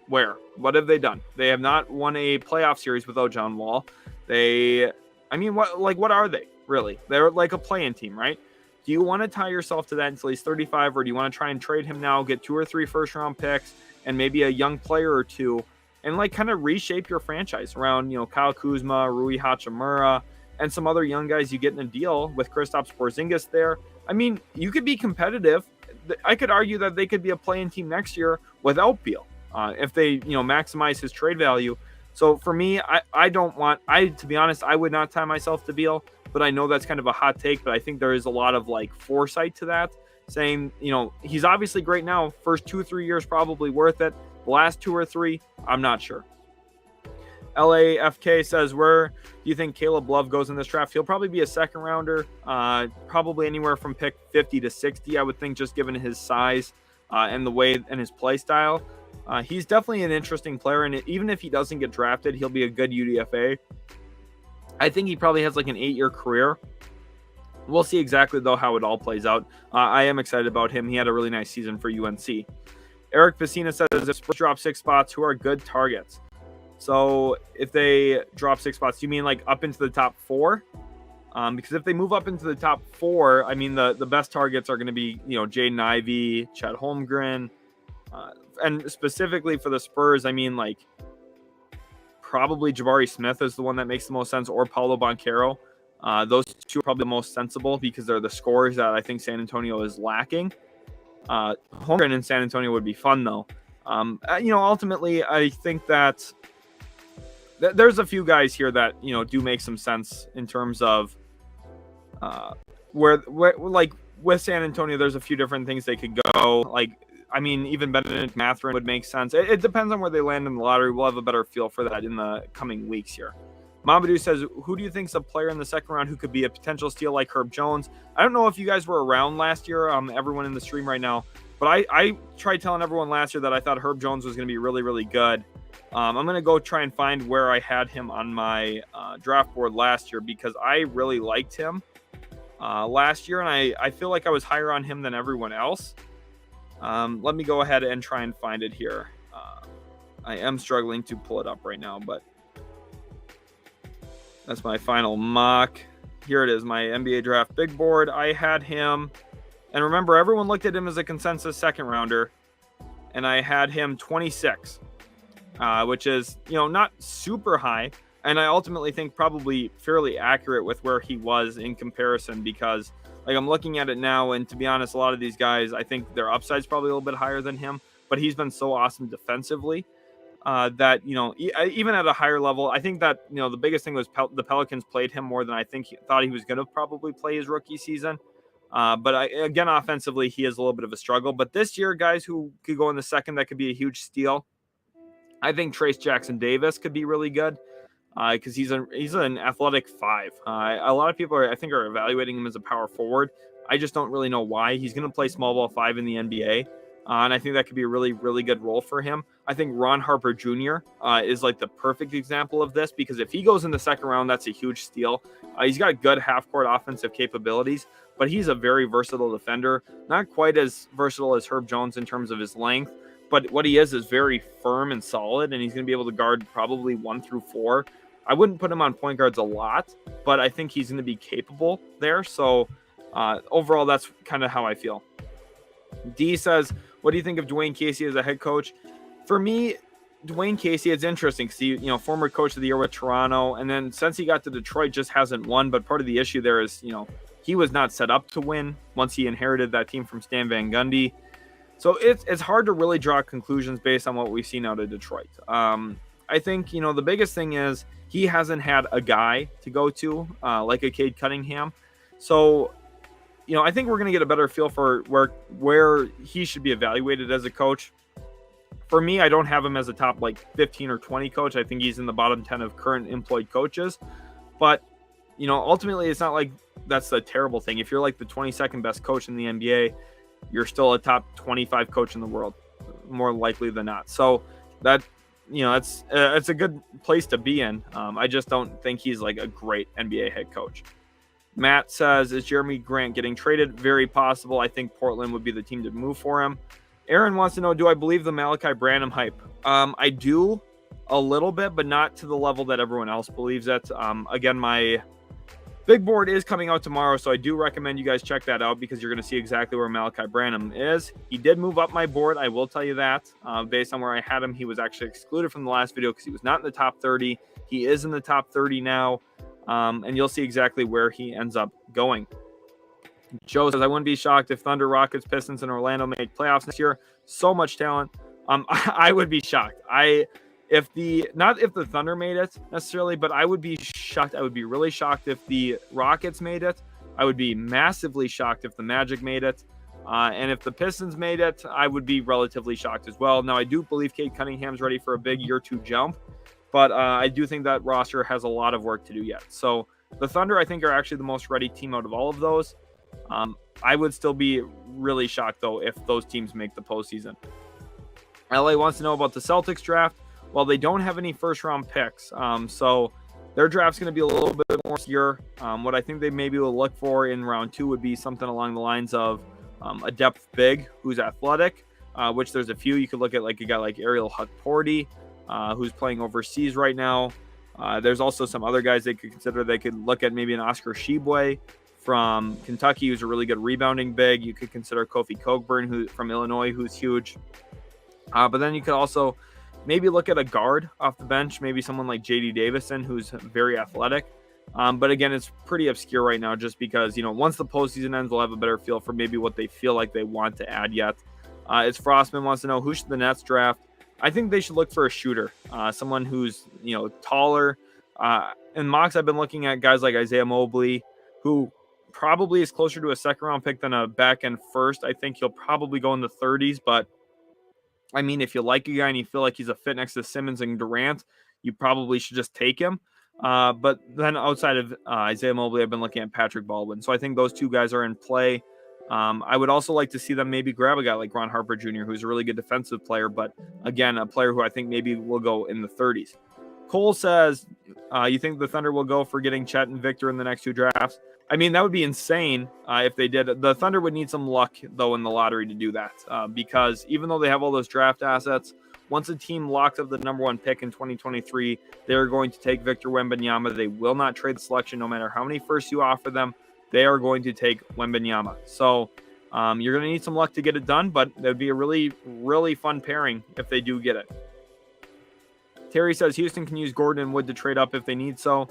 where? What have they done? They have not won a playoff series without John Wall. What are they really? They're like a play-in team, right? Do you want to tie yourself to that until he's 35, or do you want to try and trade him now, get 2 or 3 first-round picks, and maybe a young player or two, and like kind of reshape your franchise around, Kyle Kuzma, Rui Hachimura, and some other young guys you get in a deal with Kristaps Porzingis there? I mean, you could be competitive. I could argue that they could be a play-in team next year without Beal, if they, maximize his trade value. So for me, to be honest, I would not tie myself to Beal, but I know that's kind of a hot take, but I think there is a lot of like foresight to that, saying, he's obviously great now. First 2-3 years, probably worth it. The last 2 or 3, I'm not sure. LAFK says, where do you think Caleb Love goes in this draft? He'll probably be a second rounder, probably anywhere from pick 50 to 60, I would think, just given his size and the way and his play style. He's definitely an interesting player, and even if he doesn't get drafted, he'll be a good UDFA. I think he probably has like an 8-year career. We'll see exactly, though, how it all plays out. I am excited about him. He had a really nice season for UNC. Eric Pacina says, if Spurs drop 6 spots, who are good targets? So if they drop 6 spots, do you mean like up into the top 4? Because if they move up into the top 4, I mean, the best targets are going to be, Jaden Ivey, Chet Holmgren, and specifically for the Spurs, I mean, like, probably Jabari Smith is the one that makes the most sense, or Paolo Banchero. Those two are probably the most sensible because they're the scorers that I think San Antonio is lacking. Holmgren in San Antonio would be fun, though. Ultimately, I think that there's a few guys here that, do make some sense in terms of where like with San Antonio, there's a few different things they could go. Like, I mean, even Benedict Mathurin would make sense. It depends on where they land in the lottery. We'll have a better feel for that in the coming weeks here. Mamadou says, who do you think is a player in the second round who could be a potential steal like Herb Jones? I don't know if you guys were around last year, everyone in the stream right now, but I tried telling everyone last year that I thought Herb Jones was going to be really, really good. I'm going to go try and find where I had him on my draft board last year, because I really liked him last year, and I feel like I was higher on him than everyone else. Let me go ahead and try and find it here. I am struggling to pull it up right now, but that's my final mock. Here it is, my NBA draft big board. I had him, and remember, everyone looked at him as a consensus second rounder, and I had him 26, which is, not super high. And I ultimately think probably fairly accurate with where he was in comparison, because like I'm looking at it now, and to be honest, a lot of these guys, I think their upside's probably a little bit higher than him, but he's been so awesome defensively that, even at a higher level, I think that, the biggest thing was the Pelicans played him more than I think thought he was going to probably play his rookie season. But again, offensively, he is a little bit of a struggle. But this year, guys who could go in the second, that could be a huge steal. I think Trace Jackson Davis could be really good. Because he's an athletic 5. A lot of people are evaluating him as a power forward. I just don't really know why. He's going to play small ball 5 in the NBA, and I think that could be a really, really good role for him. I think Ron Harper Jr. Is like the perfect example of this, because if he goes in the second round, that's a huge steal. He's got good half-court offensive capabilities, but he's a very versatile defender. Not quite as versatile as Herb Jones in terms of his length, but what he is very firm and solid, and he's going to be able to guard probably 1 through 4. I wouldn't put him on point guards a lot, but I think he's going to be capable there. So overall, that's kind of how I feel. D says, what do you think of Dwayne Casey as a head coach? For me, Dwayne Casey, it's interesting because he, former coach of the year with Toronto, and then since he got to Detroit, just hasn't won. But part of the issue there is, he was not set up to win once he inherited that team from Stan Van Gundy. So it's hard to really draw conclusions based on what we've seen out of Detroit. I think, the biggest thing is he hasn't had a guy to go to like a Cade Cunningham. So, I think we're going to get a better feel for where he should be evaluated as a coach. For me, I don't have him as a top 15 or 20 coach. I think he's in the bottom 10 of current employed coaches. But, ultimately, it's not like that's a terrible thing. If you're the 22nd best coach in the NBA, you're still a top 25 coach in the world, more likely than not. So that, it's a good place to be in. I just don't think he's a great NBA head coach. Matt says, is Jeremy Grant getting traded? Very possible. I think Portland would be the team to move for him. Aaron wants to know, do I believe the Malachi Branham hype? I do a little bit, but not to the level that everyone else believes it. Again, my big board is coming out tomorrow, so I do recommend you guys check that out because you're going to see exactly where Malachi Branham is. He did move up my board, I will tell you that. Based on where I had him, he was actually excluded from the last video because he was not in the top 30. He is in the top 30 now, and you'll see exactly where he ends up going. Joe says, I wouldn't be shocked if Thunder, Rockets, Pistons, and Orlando make playoffs next year. So much talent. I would be shocked. Not if the Thunder made it necessarily, but I would be shocked. I would be really shocked if the Rockets made it. I would be massively shocked if the Magic made it. And if the Pistons made it, I would be relatively shocked as well. Now, I do believe Cade Cunningham's ready for a big year 2 jump, but I do think that roster has a lot of work to do yet. So the Thunder, I think, are actually the most ready team out of all of those. I would still be really shocked, though, if those teams make the postseason. LA wants to know about the Celtics draft. Well, they don't have any first-round picks, so their draft's going to be a little bit more obscure. What I think they maybe will look for in round 2 would be something along the lines of a depth big who's athletic, which there's a few. You could look at a guy like Ariel Hukporti, who's playing overseas right now. There's also some other guys they could consider. They could look at maybe an Oscar Tshiebwe from Kentucky, who's a really good rebounding big. You could consider Kofi Cockburn, from Illinois, who's huge. But then you could also maybe look at a guard off the bench, maybe someone like J.D. Davison, who's very athletic. But again, it's pretty obscure right now just because, once the postseason ends, we'll have a better feel for maybe what they feel like they want to add yet. It's Frostman wants to know, who should the Nets draft? I think they should look for a shooter, someone who's, taller. In mocks, I've been looking at guys like Isaiah Mobley, who probably is closer to a second-round pick than a back-end first. I think he'll probably go in the 30s, but I mean, if you like a guy and you feel like he's a fit next to Simmons and Durant, you probably should just take him. But then outside of Isaiah Mobley, I've been looking at Patrick Baldwin. So I think those two guys are in play. I would also like to see them maybe grab a guy like Ron Harper Jr., who's a really good defensive player, but again, a player who I think maybe will go in the 30s. Cole says, you think the Thunder will go for getting Chet and Victor in the next 2 drafts? I mean, that would be insane if they did. The Thunder would need some luck, though, in the lottery to do that because even though they have all those draft assets, once a team locks up the number 1 pick in 2023, they're going to take Victor Wembanyama. They will not trade the selection no matter how many firsts you offer them. They are going to take Wembanyama. So you're going to need some luck to get it done, but it would be a really, really fun pairing if they do get it. Terry says Houston can use Gordon and Wood to trade up if they need to.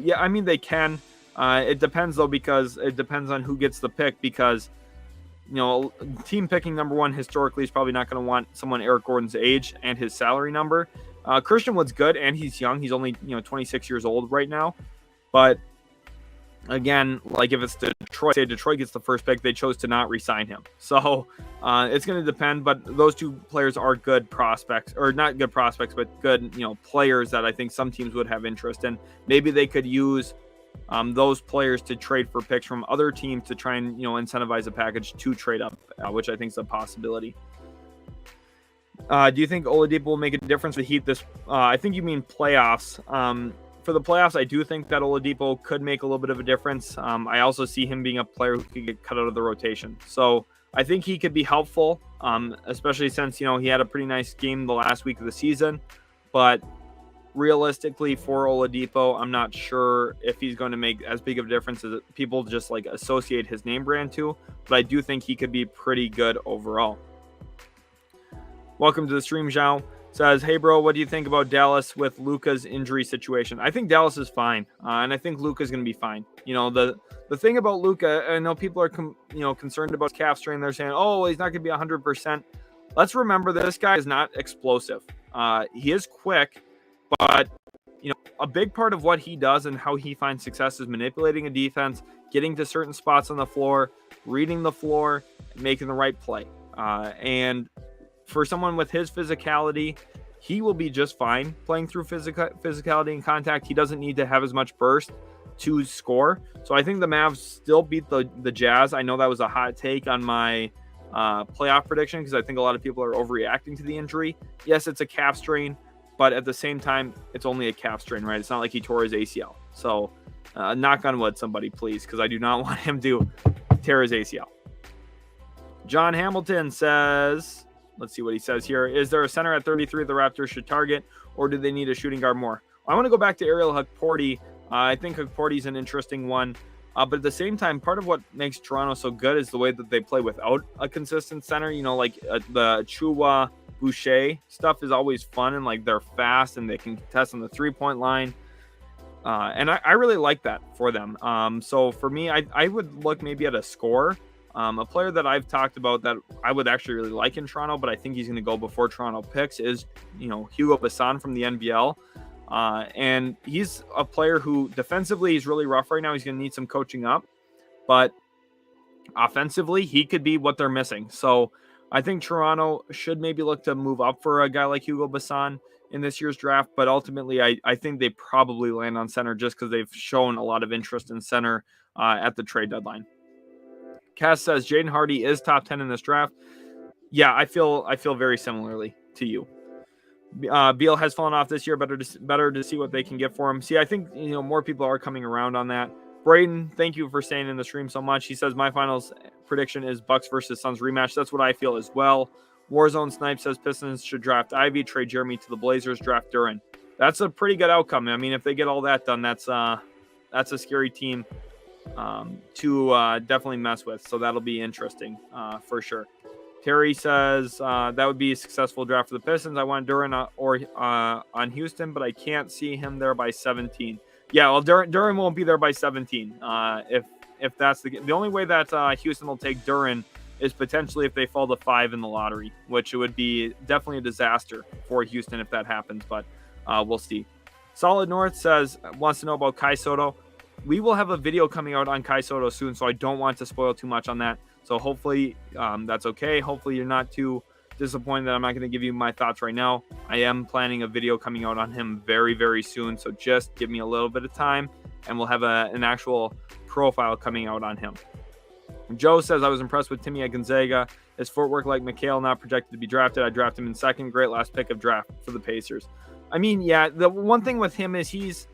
Yeah, I mean, they can. It depends, though, because it depends on who gets the pick because, team picking number 1 historically is probably not going to want someone Eric Gordon's age and his salary number. Christian Wood's good, and he's young. He's only, 26 years old right now. But, again, if it's Detroit, say Detroit gets the first pick, they chose to not re-sign him. So it's going to depend, but those 2 players are good prospects, or not good prospects, but good, players that I think some teams would have interest in. Maybe they could use those players to trade for picks from other teams to try and incentivize a package to trade up, which I think is a possibility. Do you think Oladipo will make a difference for the Heat this? I think you mean playoffs. For the playoffs, I do think that Oladipo could make a little bit of a difference. I also see him being a player who could get cut out of the rotation. So I think he could be helpful, especially since he had a pretty nice game the last week of the season, but realistically for Oladipo, I'm not sure if he's going to make as big of a difference as people just associate his name brand to, but I do think he could be pretty good overall. Welcome to the stream, Zhao. Says, hey bro, what do you think about Dallas with Luka's injury situation? I think Dallas is fine, and I think Luka's going to be fine. The thing about Luka, I know people are concerned about calf strain. They're saying, oh, he's not going to be 100%. Let's remember this guy is not explosive. He is quick. But, a big part of what he does and how he finds success is manipulating a defense, getting to certain spots on the floor, reading the floor, making the right play. And for someone with his physicality, he will be just fine playing through physicality and contact. He doesn't need to have as much burst to score. So I think the Mavs still beat the Jazz. I know that was a hot take on my playoff prediction because I think a lot of people are overreacting to the injury. Yes, it's a calf strain, but at the same time, it's only a calf strain, right? It's not like he tore his ACL. So knock on wood, somebody, please, because I do not want him to tear his ACL. John Hamilton says, let's see what he says here. Is there a center at 33 the Raptors should target, or do they need a shooting guard more? I want to go back to Ariel Hukporti. I think Hukporti is an interesting one. But at the same time, part of what makes Toronto so good is the way that they play without a consistent center. Like the Chua Boucher stuff is always fun, and like they're fast and they can contest on the 3-point line. And I really like that for them. So for me, I would look maybe at a scorer. A player that I've talked about that I would actually really like in Toronto, but I think he's going to go before Toronto picks is, Hugo Bassan from the NBL. And he's a player who defensively is really rough right now. He's going to need some coaching up, but offensively he could be what they're missing. So I think Toronto should maybe look to move up for a guy like Hugo Bassan in this year's draft. But ultimately I think they probably land on center just because they've shown a lot of interest in center at the trade deadline. Cass says Jaden Hardy is top 10 in this draft. Yeah, I feel very similarly to you. Beal has fallen off this year. Better to see what they can get for him. See, I think more people are coming around on that. Braden, thank you for staying in the stream so much. He says my finals prediction is Bucks versus Suns rematch. That's what I feel as well. Warzone Snipe says Pistons should draft Ivy, trade Jeremy to the Blazers, draft Duren. That's a pretty good outcome. I mean, if they get all that done, that's a scary team to definitely mess with. So that'll be interesting for sure. Terry says that would be a successful draft for the Pistons. I want Duren on Houston, but I can't see him there by 17. Yeah, well, Duren won't be there by 17. If that's the only way that Houston will take Duren is potentially if they fall to 5 in the lottery, which would be definitely a disaster for Houston if that happens. But we'll see. Solid North wants to know about Kai Soto. We will have a video coming out on Kai Soto soon, so I don't want to spoil too much on that. So hopefully that's okay. Hopefully you're not too disappointed that I'm not going to give you my thoughts right now. I am planning a video coming out on him very, very soon. So just give me a little bit of time and we'll have an actual profile coming out on him. Joe says, I was impressed with Timmy at Gonzaga. His footwork like McHale, not projected to be drafted. I drafted him in second. Great last pick of draft for the Pacers. I mean, yeah, the one thing with him is he's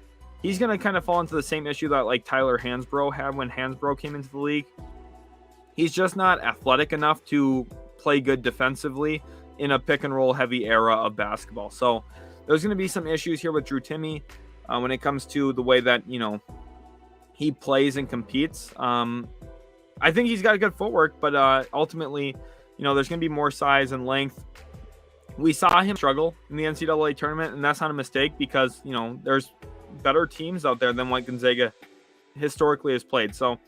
going to kind of fall into the same issue that like Tyler Hansbrough had when Hansbrough came into the league. He's just not athletic enough to play good defensively in a pick and roll heavy era of basketball. So there's going to be some issues here with Drew Timme when it comes to the way that, he plays and competes. I think he's got good footwork, but ultimately, there's going to be more size and length. We saw him struggle in the NCAA tournament, and that's not a mistake because, there's better teams out there than what Gonzaga historically has played. So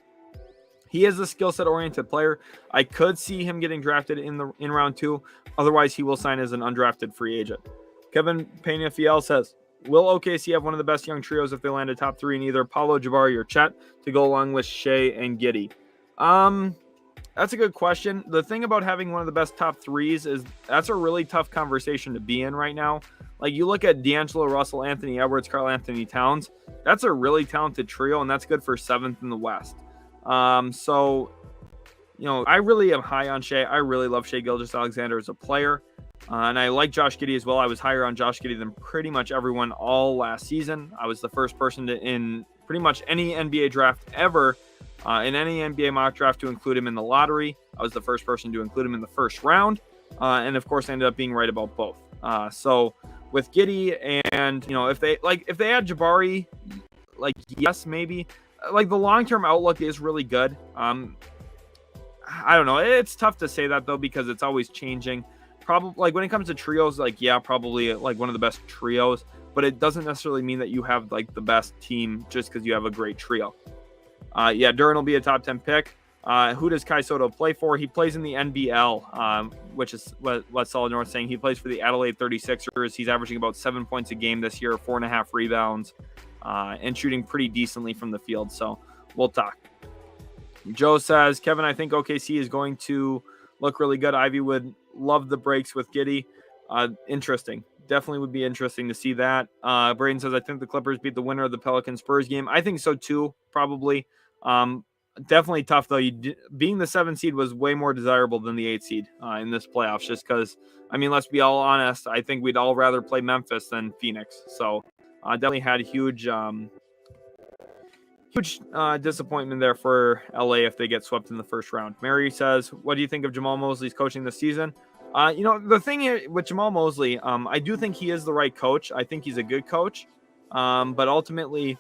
he is a skill set oriented player. I could see him getting drafted in round 2. Otherwise, he will sign as an undrafted free agent. Kevin Pena-Fiel says, will OKC have one of the best young trios if they land a top 3 in either Paolo, Jabari, or Chet to go along with Shea and Giddey? That's a good question. The thing about having one of the best top 3s is that's a really tough conversation to be in right now. Like you look at D'Angelo Russell, Anthony Edwards, Karl Anthony Towns. That's a really talented trio, and that's good for 7th in the West. So, I really am high on Shea. I really love Shea Gilgeous-Alexander as a player. And I like Josh Giddey as well. I was higher on Josh Giddey than pretty much everyone all last season. I was the first person in pretty much any NBA draft ever, in any NBA mock draft to include him in the lottery. I was the first person to include him in the first round. And of course I ended up being right about both. So with Giddey and, if they add Jabari, yes, maybe. Like the long-term outlook is really good. I don't know. It's tough to say that though, because it's always changing. Probably when it comes to trios, probably one of the best trios, but it doesn't necessarily mean that you have the best team just because you have a great trio. Duren will be a top 10 pick. Who does Kai Soto play for? He plays in the NBL, which is what Solid North saying. He plays for the Adelaide 36ers. He's averaging about 7 points a game this year, 4.5 rebounds, and shooting pretty decently from the field. So we'll talk. Joe says, Kevin, I think OKC is going to look really good. Ivy would love the breaks with Giddey. Interesting. Definitely would be interesting to see that. Braden says, I think the Clippers beat the winner of the Pelicans Spurs game. I think so too, probably. Definitely tough though. Being the 7th seed was way more desirable than the 8th seed in this playoffs, just because, I mean, let's be all honest. I think we'd all rather play Memphis than Phoenix. So definitely had huge disappointment there for LA if they get swept in the first round. Mary says, what do you think of Jamal Mosley's coaching this season? The thing here with Jamal Mosley, I do think he is the right coach. I think he's a good coach. But ultimately,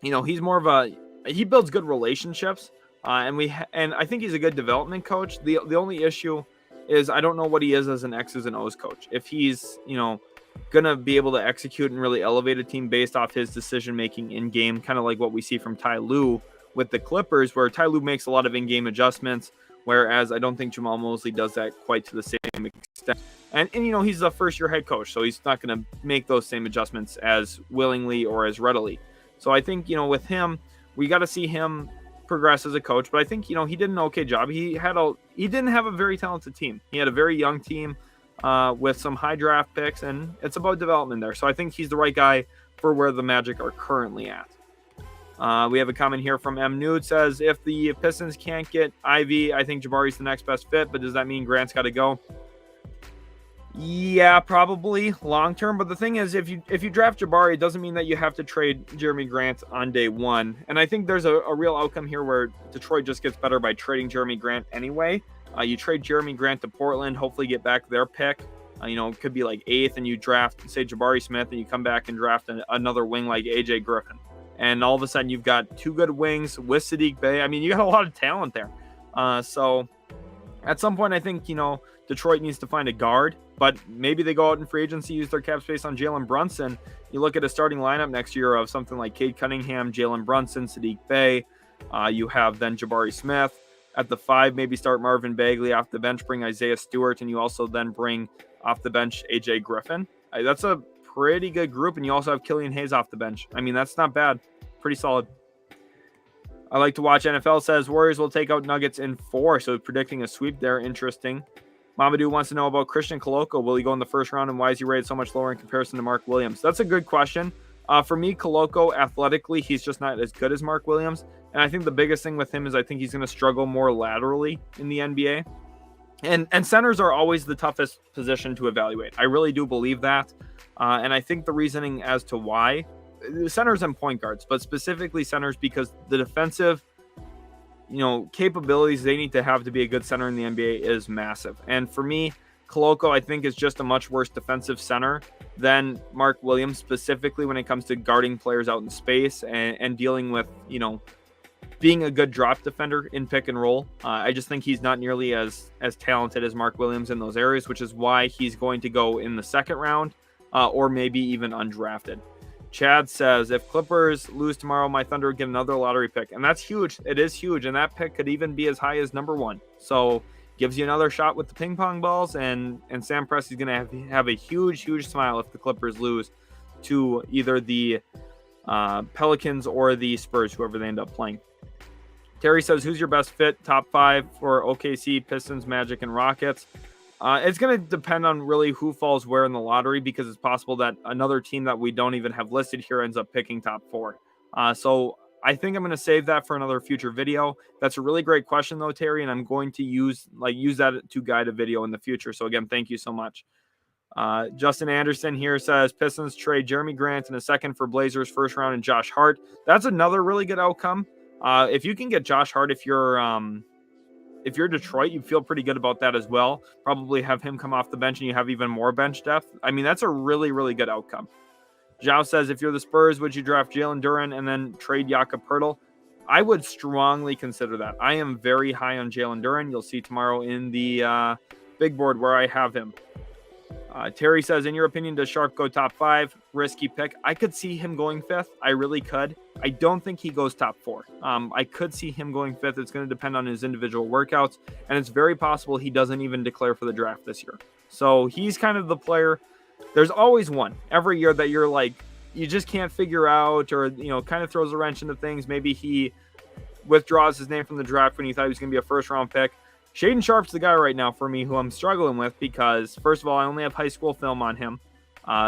he's more of he builds good relationships. And I think he's a good development coach. The only issue is I don't know what he is as an X's and O's coach. If he's, going to be able to execute and really elevate a team based off his decision-making in-game, kind of like what we see from Ty Lue with the Clippers, where Ty Lue makes a lot of in-game adjustments, whereas I don't think Jamal Mosley does that quite to the same extent. And he's a first-year head coach, so he's not going to make those same adjustments as willingly or as readily. So I think, with him, we got to see him progress as a coach, but I think, he did an okay job. He didn't have a very talented team. He had a very young team with some high draft picks, and it's about development there. So I think he's the right guy for where the Magic are currently at. We have a comment here from M. Nude says, if the Pistons can't get Ivy, I think Jabari's the next best fit, but does that mean Grant's got to go? Yeah, probably long term. But the thing is, if you draft Jabari, it doesn't mean that you have to trade Jeremy Grant on day one. And I think there's a real outcome here where Detroit just gets better by trading Jeremy Grant anyway. You trade Jeremy Grant to Portland, hopefully get back their pick. It could be like 8th, and you draft, say, Jabari Smith, and you come back and draft another wing like AJ Griffin. And all of a sudden, you've got 2 good wings with Sadiq Bey. I mean, you got a lot of talent there. So at some point, I think, Detroit needs to find a guard, but maybe they go out in free agency, use their cap space on Jalen Brunson. You look at a starting lineup next year of something like Cade Cunningham, Jalen Brunson, Sadiq Bey. You have then Jabari Smith. At the 5, maybe start Marvin Bagley off the bench, bring Isaiah Stewart, and you also then bring off the bench AJ Griffin. That's a pretty good group, and you also have Killian Hayes off the bench. I mean, that's not bad. Pretty solid. I like to watch. NFL says Warriors will take out Nuggets in 4, so predicting a sweep there. Interesting. Mamadou wants to know about Christian Koloko. Will he go in the first round, and why is he rated so much lower in comparison to Mark Williams? That's a good question. For me, Koloko, athletically, he's just not as good as Mark Williams. And I think the biggest thing with him is I think he's going to struggle more laterally in the NBA. And centers are always the toughest position to evaluate. I really do believe that. And I think the reasoning as to why, centers and point guards, but specifically centers, because the defensive capabilities they need to have to be a good center in the NBA is massive. And for me, Koloko, I think, is just a much worse defensive center than Mark Williams, specifically when it comes to guarding players out in space and dealing with, being a good drop defender in pick and roll. I just think he's not nearly as talented as Mark Williams in those areas, which is why he's going to go in the second round or maybe even undrafted. Chad says, if Clippers lose tomorrow, my Thunder would get another lottery pick. And that's huge. It is huge. And that pick could even be as high as number 1. So gives you another shot with the ping pong balls. And Sam Presti's going to have a huge, huge smile if the Clippers lose to either the Pelicans or the Spurs, whoever they end up playing. Terry says, who's your best fit? Top 5 for OKC, Pistons, Magic, and Rockets. It's going to depend on really who falls where in the lottery, because it's possible that another team that we don't even have listed here ends up picking top 4. So I think I'm going to save that for another future video. That's a really great question, though, Terry, and I'm going to use that to guide a video in the future. So, again, thank you so much. Justin Anderson here says, Pistons trade Jeremy Grant in a second for Blazers first round and Josh Hart. That's another really good outcome. If you can get Josh Hart, if you're Detroit, you feel pretty good about that as well. Probably have him come off the bench and you have even more bench depth. I mean, that's a really, really good outcome. Zhao says, if you're the Spurs, would you draft Jalen Duren and then trade Jakob Poeltl? I would strongly consider that. I am very high on Jalen Duren. You'll see tomorrow in the big board where I have him. Terry says, in your opinion, does Sharp go top 5? risky pick. I could see him going 5th. I really could. I don't think he goes top 4. I could see him going 5th. It's going to depend on his individual workouts, and it's very possible he doesn't even declare for the draft this year. So he's kind of the player. There's always one every year that you're like, you just can't figure out, or, kind of throws a wrench into things. Maybe he withdraws his name from the draft when he thought he was going to be a first-round pick. Shaedon Sharpe's the guy right now for me who I'm struggling with because, first of all, I only have high school film on him.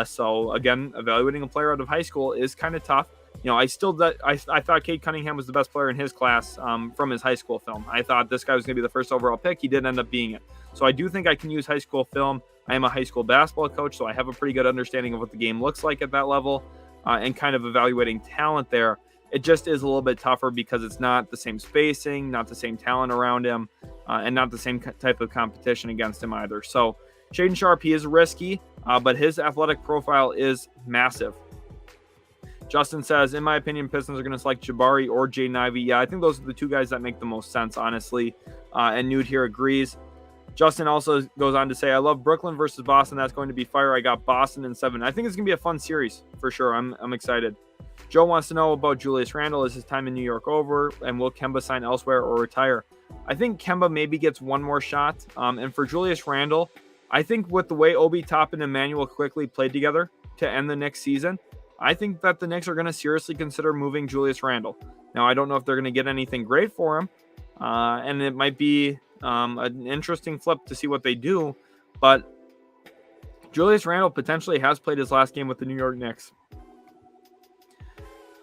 So, again, evaluating a player out of high school is kind of tough. I thought Cade Cunningham was the best player in his class from his high school film. I thought this guy was going to be the first overall pick. He did end up being it. So I do think I can use high school film. I am a high school basketball coach, so I have a pretty good understanding of what the game looks like at that level and kind of evaluating talent there. It just is a little bit tougher because it's not the same spacing, not the same talent around him, and not the same type of competition against him either. So Shaedon Sharpe, he is risky, but his athletic profile is massive. Justin says, in my opinion, Pistons are going to select Jabari or Jaden Ivey. Yeah, I think those are the two guys that make the most sense, honestly. And Nude here agrees. Justin also goes on to say, I love Brooklyn versus Boston. That's going to be fire. I got Boston in 7. I think it's going to be a fun series for sure. I'm excited. Joe wants to know about Julius Randle. Is his time in New York over? And will Kemba sign elsewhere or retire? I think Kemba maybe gets one more shot. And for Julius Randle, I think with the way Obi Toppin and Emmanuel quickly played together to end the Knicks season, I think that the Knicks are going to seriously consider moving Julius Randle. Now, I don't know if they're going to get anything great for him. And it might be an interesting flip to see what they do. But Julius Randle potentially has played his last game with the New York Knicks.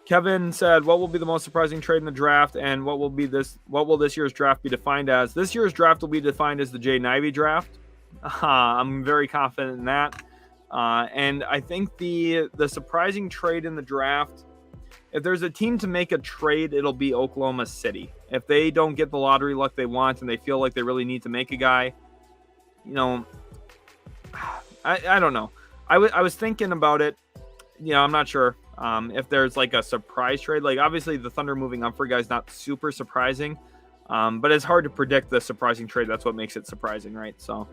Kevin said, what will be the most surprising trade in the draft, and what will this year's draft be defined as? This year's draft will be defined as the Jaden Ivey draft. I'm very confident in that. And I think the surprising trade in the draft, if there's a team to make a trade, it'll be Oklahoma City. If they don't get the lottery luck they want and they feel like they really need to make a guy, I don't know. I was thinking about it. I'm not sure. If there's like a surprise trade, like obviously the Thunder moving up for guys not super surprising, but it's hard to predict the surprising trade. That's what makes it surprising, right? So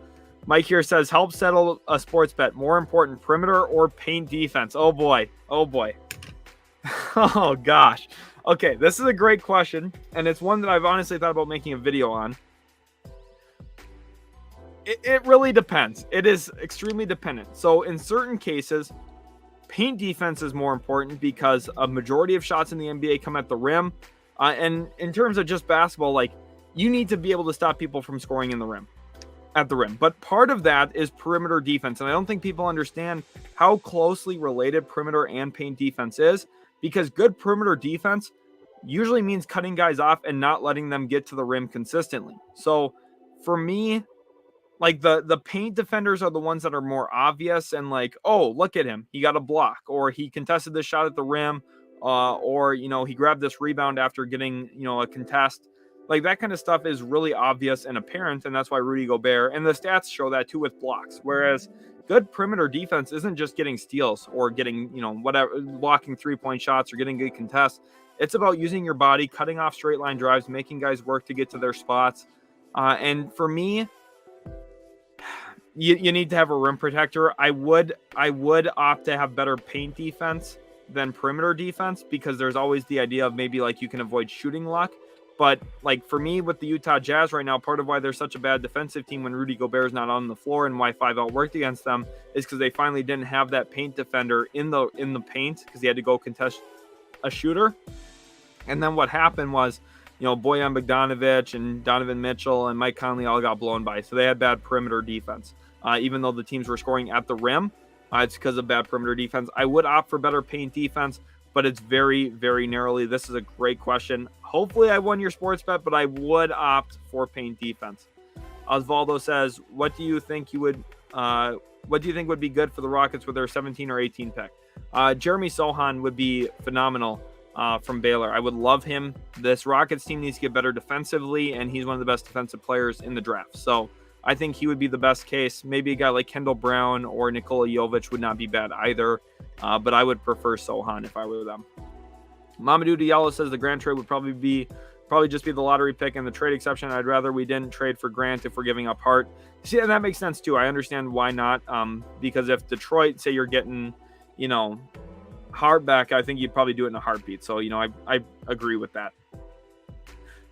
Mike here says, help settle a sports bet. More important, perimeter or paint defense? Oh boy. Oh gosh. Okay, this is a great question, and it's one that I've honestly thought about making a video on. It really depends. It is extremely dependent. So in certain cases, paint defense is more important because a majority of shots in the NBA come at the rim. And in terms of just basketball, like, you need to be able to stop people from scoring at the rim. But part of that is perimeter defense. And I don't think people understand how closely related perimeter and paint defense is, because good perimeter defense usually means cutting guys off and not letting them get to the rim consistently. So for me, like the paint defenders are the ones that are more obvious and like, oh, look at him. He got a block, or he contested the shot at the rim, or, he grabbed this rebound after getting, a contest. Like that kind of stuff is really obvious and apparent. And that's why Rudy Gobert, and the stats show that too with blocks. Whereas good perimeter defense isn't just getting steals or getting, whatever, blocking 3-point shots or getting good contests. It's about using your body, cutting off straight line drives, making guys work to get to their spots. And for me, you need to have a rim protector. I would opt to have better paint defense than perimeter defense, because there's always the idea of maybe like you can avoid shooting luck. But like for me with the Utah Jazz right now, part of why they're such a bad defensive team when Rudy Gobert is not on the floor and why 5-out worked against them is because they finally didn't have that paint defender in the paint, because he had to go contest a shooter. And then what happened was, Bojan Bogdanovic and Donovan Mitchell and Mike Conley all got blown by. So they had bad perimeter defense. Even though the teams were scoring at the rim, it's because of bad perimeter defense. I would opt for better paint defense, but it's very, very narrowly. This is a great question. Hopefully I won your sports bet, but I would opt for paint defense. Osvaldo says, what do you think would be good for the Rockets with their 17 or 18 pick? Jeremy Sohan would be phenomenal from Baylor. I would love him. This Rockets team needs to get better defensively, and he's one of the best defensive players in the draft. So I think he would be the best case. Maybe a guy like Kendall Brown or Nikola Jovic would not be bad either, but I would prefer Sohan if I were them. Mamadou Diallo says the Grant trade would probably just be the lottery pick and the trade exception. I'd rather we didn't trade for Grant if we're giving up Hart. See, and that makes sense too. I understand why not, because if Detroit, say you're getting, Hardback, I think you'd probably do it in a heartbeat. So, I agree with that.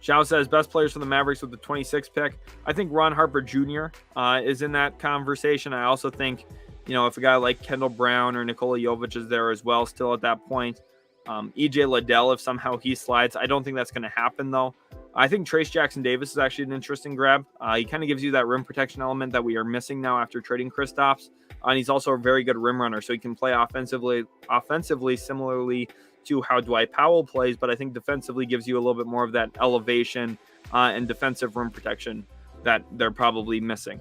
Xiao says, best players for the Mavericks with the 26th pick. I think Ron Harper Jr. Is in that conversation. I also think, if a guy like Kendall Brown or Nikola Jovic is there as well, still at that point. EJ Liddell, if somehow he slides. I don't think that's going to happen, though. I think Trace Jackson Davis is actually an interesting grab. He kind of gives you that rim protection element that we are missing now after trading Kristaps. And he's also a very good rim runner, so he can play offensively similarly to how Dwight Powell plays, but I think defensively gives you a little bit more of that elevation and defensive rim protection that they're probably missing.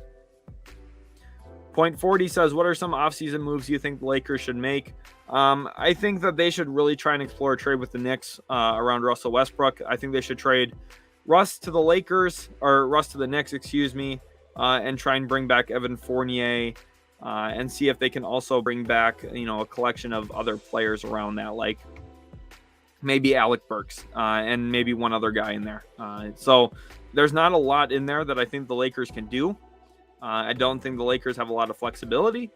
Point 40 says, what are some offseason moves you think the Lakers should make? I think that they should really try and explore a trade with the Knicks around Russell Westbrook. I think they should trade Russ to the Knicks, and try and bring back Evan Fournier and see if they can also bring back, a collection of other players around that, like maybe Alec Burks and maybe one other guy in there. So there's not a lot in there that I think the Lakers can do. I don't think the Lakers have a lot of flexibility,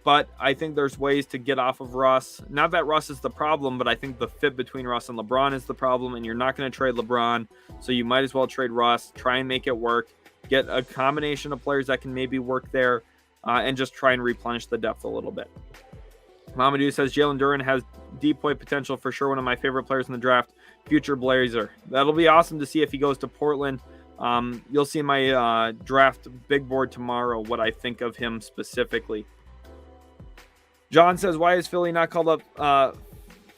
but I think there's ways to get off of Russ. Not that Russ is the problem, but I think the fit between Russ and LeBron is the problem, and you're not going to trade LeBron, so you might as well trade Russ, try and make it work, get a combination of players that can maybe work there, and just try and replenish the depth a little bit. Mamadou says, Jalen Duren has deep point potential for sure. One of my favorite players in the draft, future Blazer. That'll be awesome to see if he goes to Portland. You'll see my draft big board tomorrow, what I think of him specifically. John says, why is Philly not called up?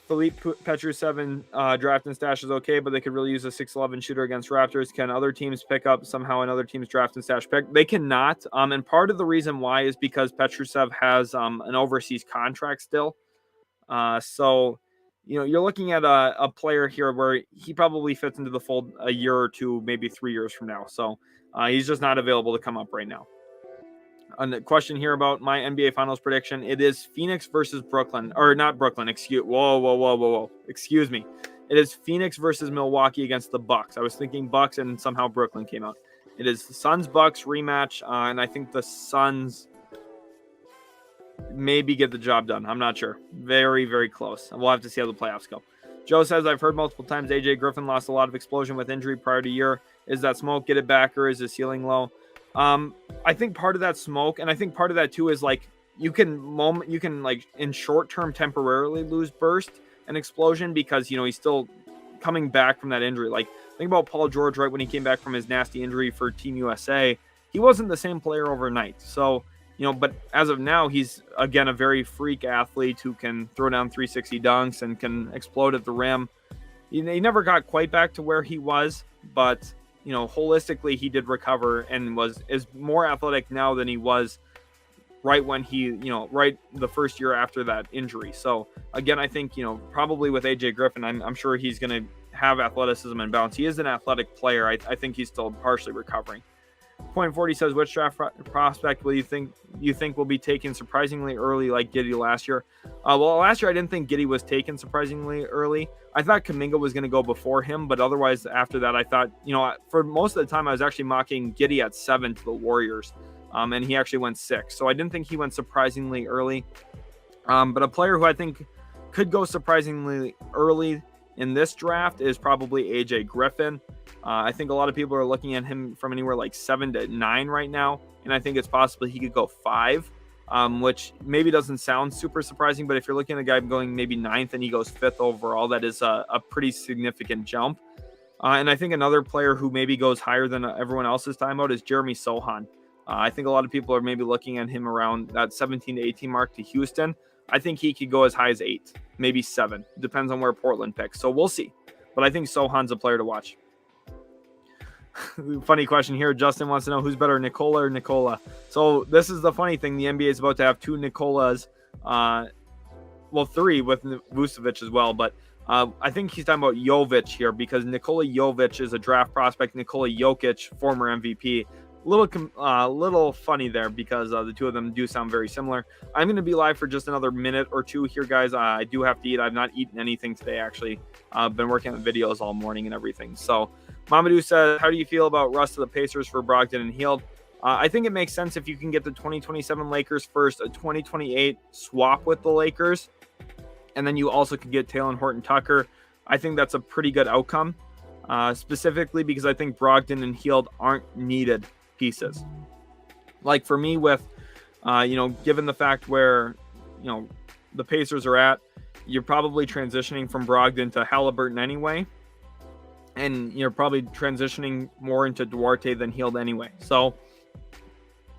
Philippe Petrusev draft and stash is okay, but they could really use a 6'11 shooter against Raptors. Can other teams pick up somehow another team's draft and stash pick? They cannot. And part of the reason why is because Petrusev has an overseas contract still. So, you're looking at a player here where he probably fits into the fold a year or two, maybe 3 years from now. So he's just not available to come up right now. A question here about my NBA Finals prediction. It is Phoenix versus Brooklyn, or not Brooklyn. Excuse me. It is Phoenix versus Milwaukee against the Bucks. I was thinking Bucks, and somehow Brooklyn came out. It is the Suns-Bucks rematch, and I think the Suns maybe get the job done. I'm not sure. Very, very close. We'll have to see how the playoffs go. Joe says, I've heard multiple times AJ Griffin lost a lot of explosion with injury prior to year. Is that smoke? Get it back, or is the ceiling low? I think part of that smoke, and I think part of that too is like you can like in short term temporarily lose burst and explosion because he's still coming back from that injury. Like think about Paul George right when he came back from his nasty injury for Team USA. He wasn't the same player overnight. So but as of now, he's again a very freak athlete who can throw down 360 dunks and can explode at the rim. He never got quite back to where he was, but holistically, he did recover and is more athletic now than he was right when right the first year after that injury. So again, I think, probably with AJ Griffin, I'm sure he's going to have athleticism and bounce. He is an athletic player. I think he's still partially recovering. Point 40 says, which draft prospect will you think will be taken surprisingly early like Giddey last year? Well, last year I didn't think Giddey was taken surprisingly early. I thought Kuminga was going to go before him, but otherwise after that I thought, for most of the time I was actually mocking Giddey at 7 to the Warriors, and he actually went 6. So I didn't think he went surprisingly early. But a player who I think could go surprisingly early in this draft is probably AJ Griffin. I think a lot of people are looking at him from anywhere like 7 to 9 right now, and I think it's possible he could go 5, which maybe doesn't sound super surprising, but if you're looking at a guy going maybe 9th and he goes 5th overall, that is a pretty significant jump. And I think another player who maybe goes higher than everyone else's timeout is Jeremy Sohan. I think a lot of people are maybe looking at him around that 17 to 18 mark to Houston. I think he could go as high as 8, maybe 7. Depends on where Portland picks. So we'll see. But I think Sohan's a player to watch. Funny question here. Justin wants to know who's better, Nikola or Nikola. So this is the funny thing. The NBA is about to have 2 Nikolas. 3 with Vucevic as well. But I think he's talking about Jovic here because Nikola Jovic is a draft prospect. Nikola Jokic, former MVP. Little funny there because the two of them do sound very similar. I'm going to be live for just another minute or two here, guys. I do have to eat. I've not eaten anything today, actually. I've been working on videos all morning and everything. So Mamadou says, how do you feel about Russ to the Pacers for Brogdon and Hield? I think it makes sense if you can get the 2027 Lakers first, a 2028 swap with the Lakers, and then you also could get Taylor Horton-Tucker. I think that's a pretty good outcome, specifically because I think Brogdon and Hield aren't needed pieces. Like for me with, given the fact where, the Pacers are at, you're probably transitioning from Brogdon to Halliburton anyway. And you're probably transitioning more into Duarte than Hield anyway. So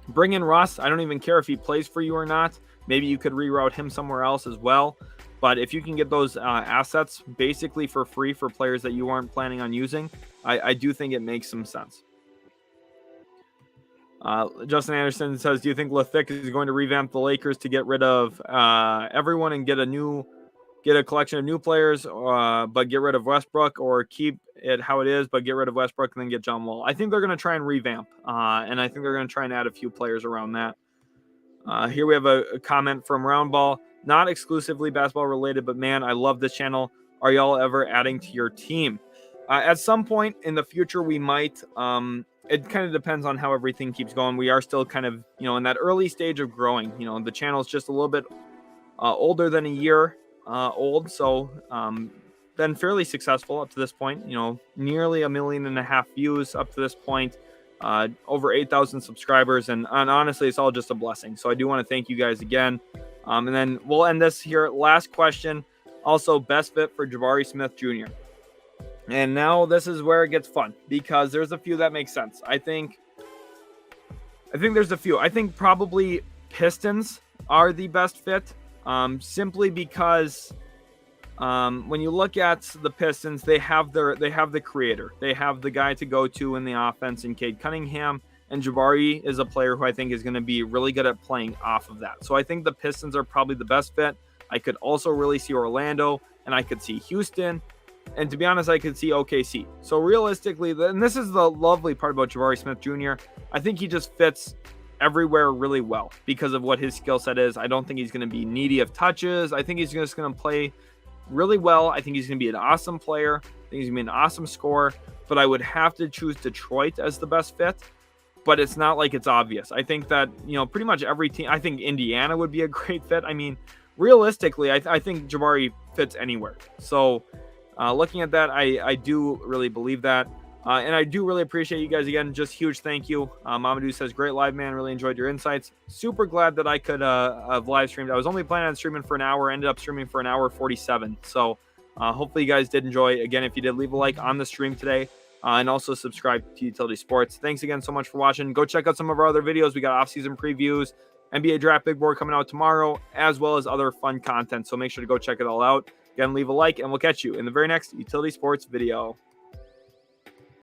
bring in Russ. I don't even care if he plays for you or not. Maybe you could reroute him somewhere else as well. But if you can get those assets basically for free for players that you aren't planning on using, I do think it makes some sense. Justin Anderson says, do you think LaThick is going to revamp the Lakers to get rid of everyone and get a collection of new players, but get rid of Westbrook, or keep it how it is, but get rid of Westbrook and then get John Wall? I think they're going to try and revamp, and I think they're going to try and add a few players around that. Here we have a comment from Roundball, not exclusively basketball related, but man, I love this channel. Are y'all ever adding to your team? At some point in the future, we might. It kind of depends on how everything keeps going. We are still kind of, in that early stage of growing. The channel is just a little bit older than a year old, so been fairly successful up to this point. Nearly 1.5 million views up to this point, over 8,000 subscribers, and honestly, it's all just a blessing. So I do want to thank you guys again, and then we'll end this here. Last question, also best fit for Jabari Smith Jr. And now this is where it gets fun, because there's a few that make sense. I think there's a few. I think probably Pistons are the best fit. Simply because when you look at the Pistons, they have the creator. They have the guy to go to in the offense in Cade Cunningham, and Jabari is a player who I think is going to be really good at playing off of that. So I think the Pistons are probably the best fit. I could also really see Orlando, and I could see Houston, and to be honest, I could see OKC. So realistically, and this is the lovely part about Jabari Smith Jr., I think he just fits everywhere really well because of what his skill set is. I don't think he's going to be needy of touches. I think he's just going to play really well. I think he's going to be an awesome player. I think he's going to be an awesome scorer, but I would have to choose Detroit as the best fit, but it's not like it's obvious. I think that, pretty much every team, I think Indiana would be a great fit. I mean, realistically, I think Jabari fits anywhere. So looking at that, I do really believe that. And I do really appreciate you guys again. Just huge thank you. Mamadou says, great live, man. Really enjoyed your insights. Super glad that I could have live streamed. I was only planning on streaming for an hour. Ended up streaming for an hour 47. So hopefully you guys did enjoy. Again, if you did, leave a like on the stream today. And also subscribe to Utility Sports. Thanks again so much for watching. Go check out some of our other videos. We got off-season previews, NBA Draft Big Board coming out tomorrow, as well as other fun content. So make sure to go check it all out. Again, leave a like, and we'll catch you in the very next Utility Sports video.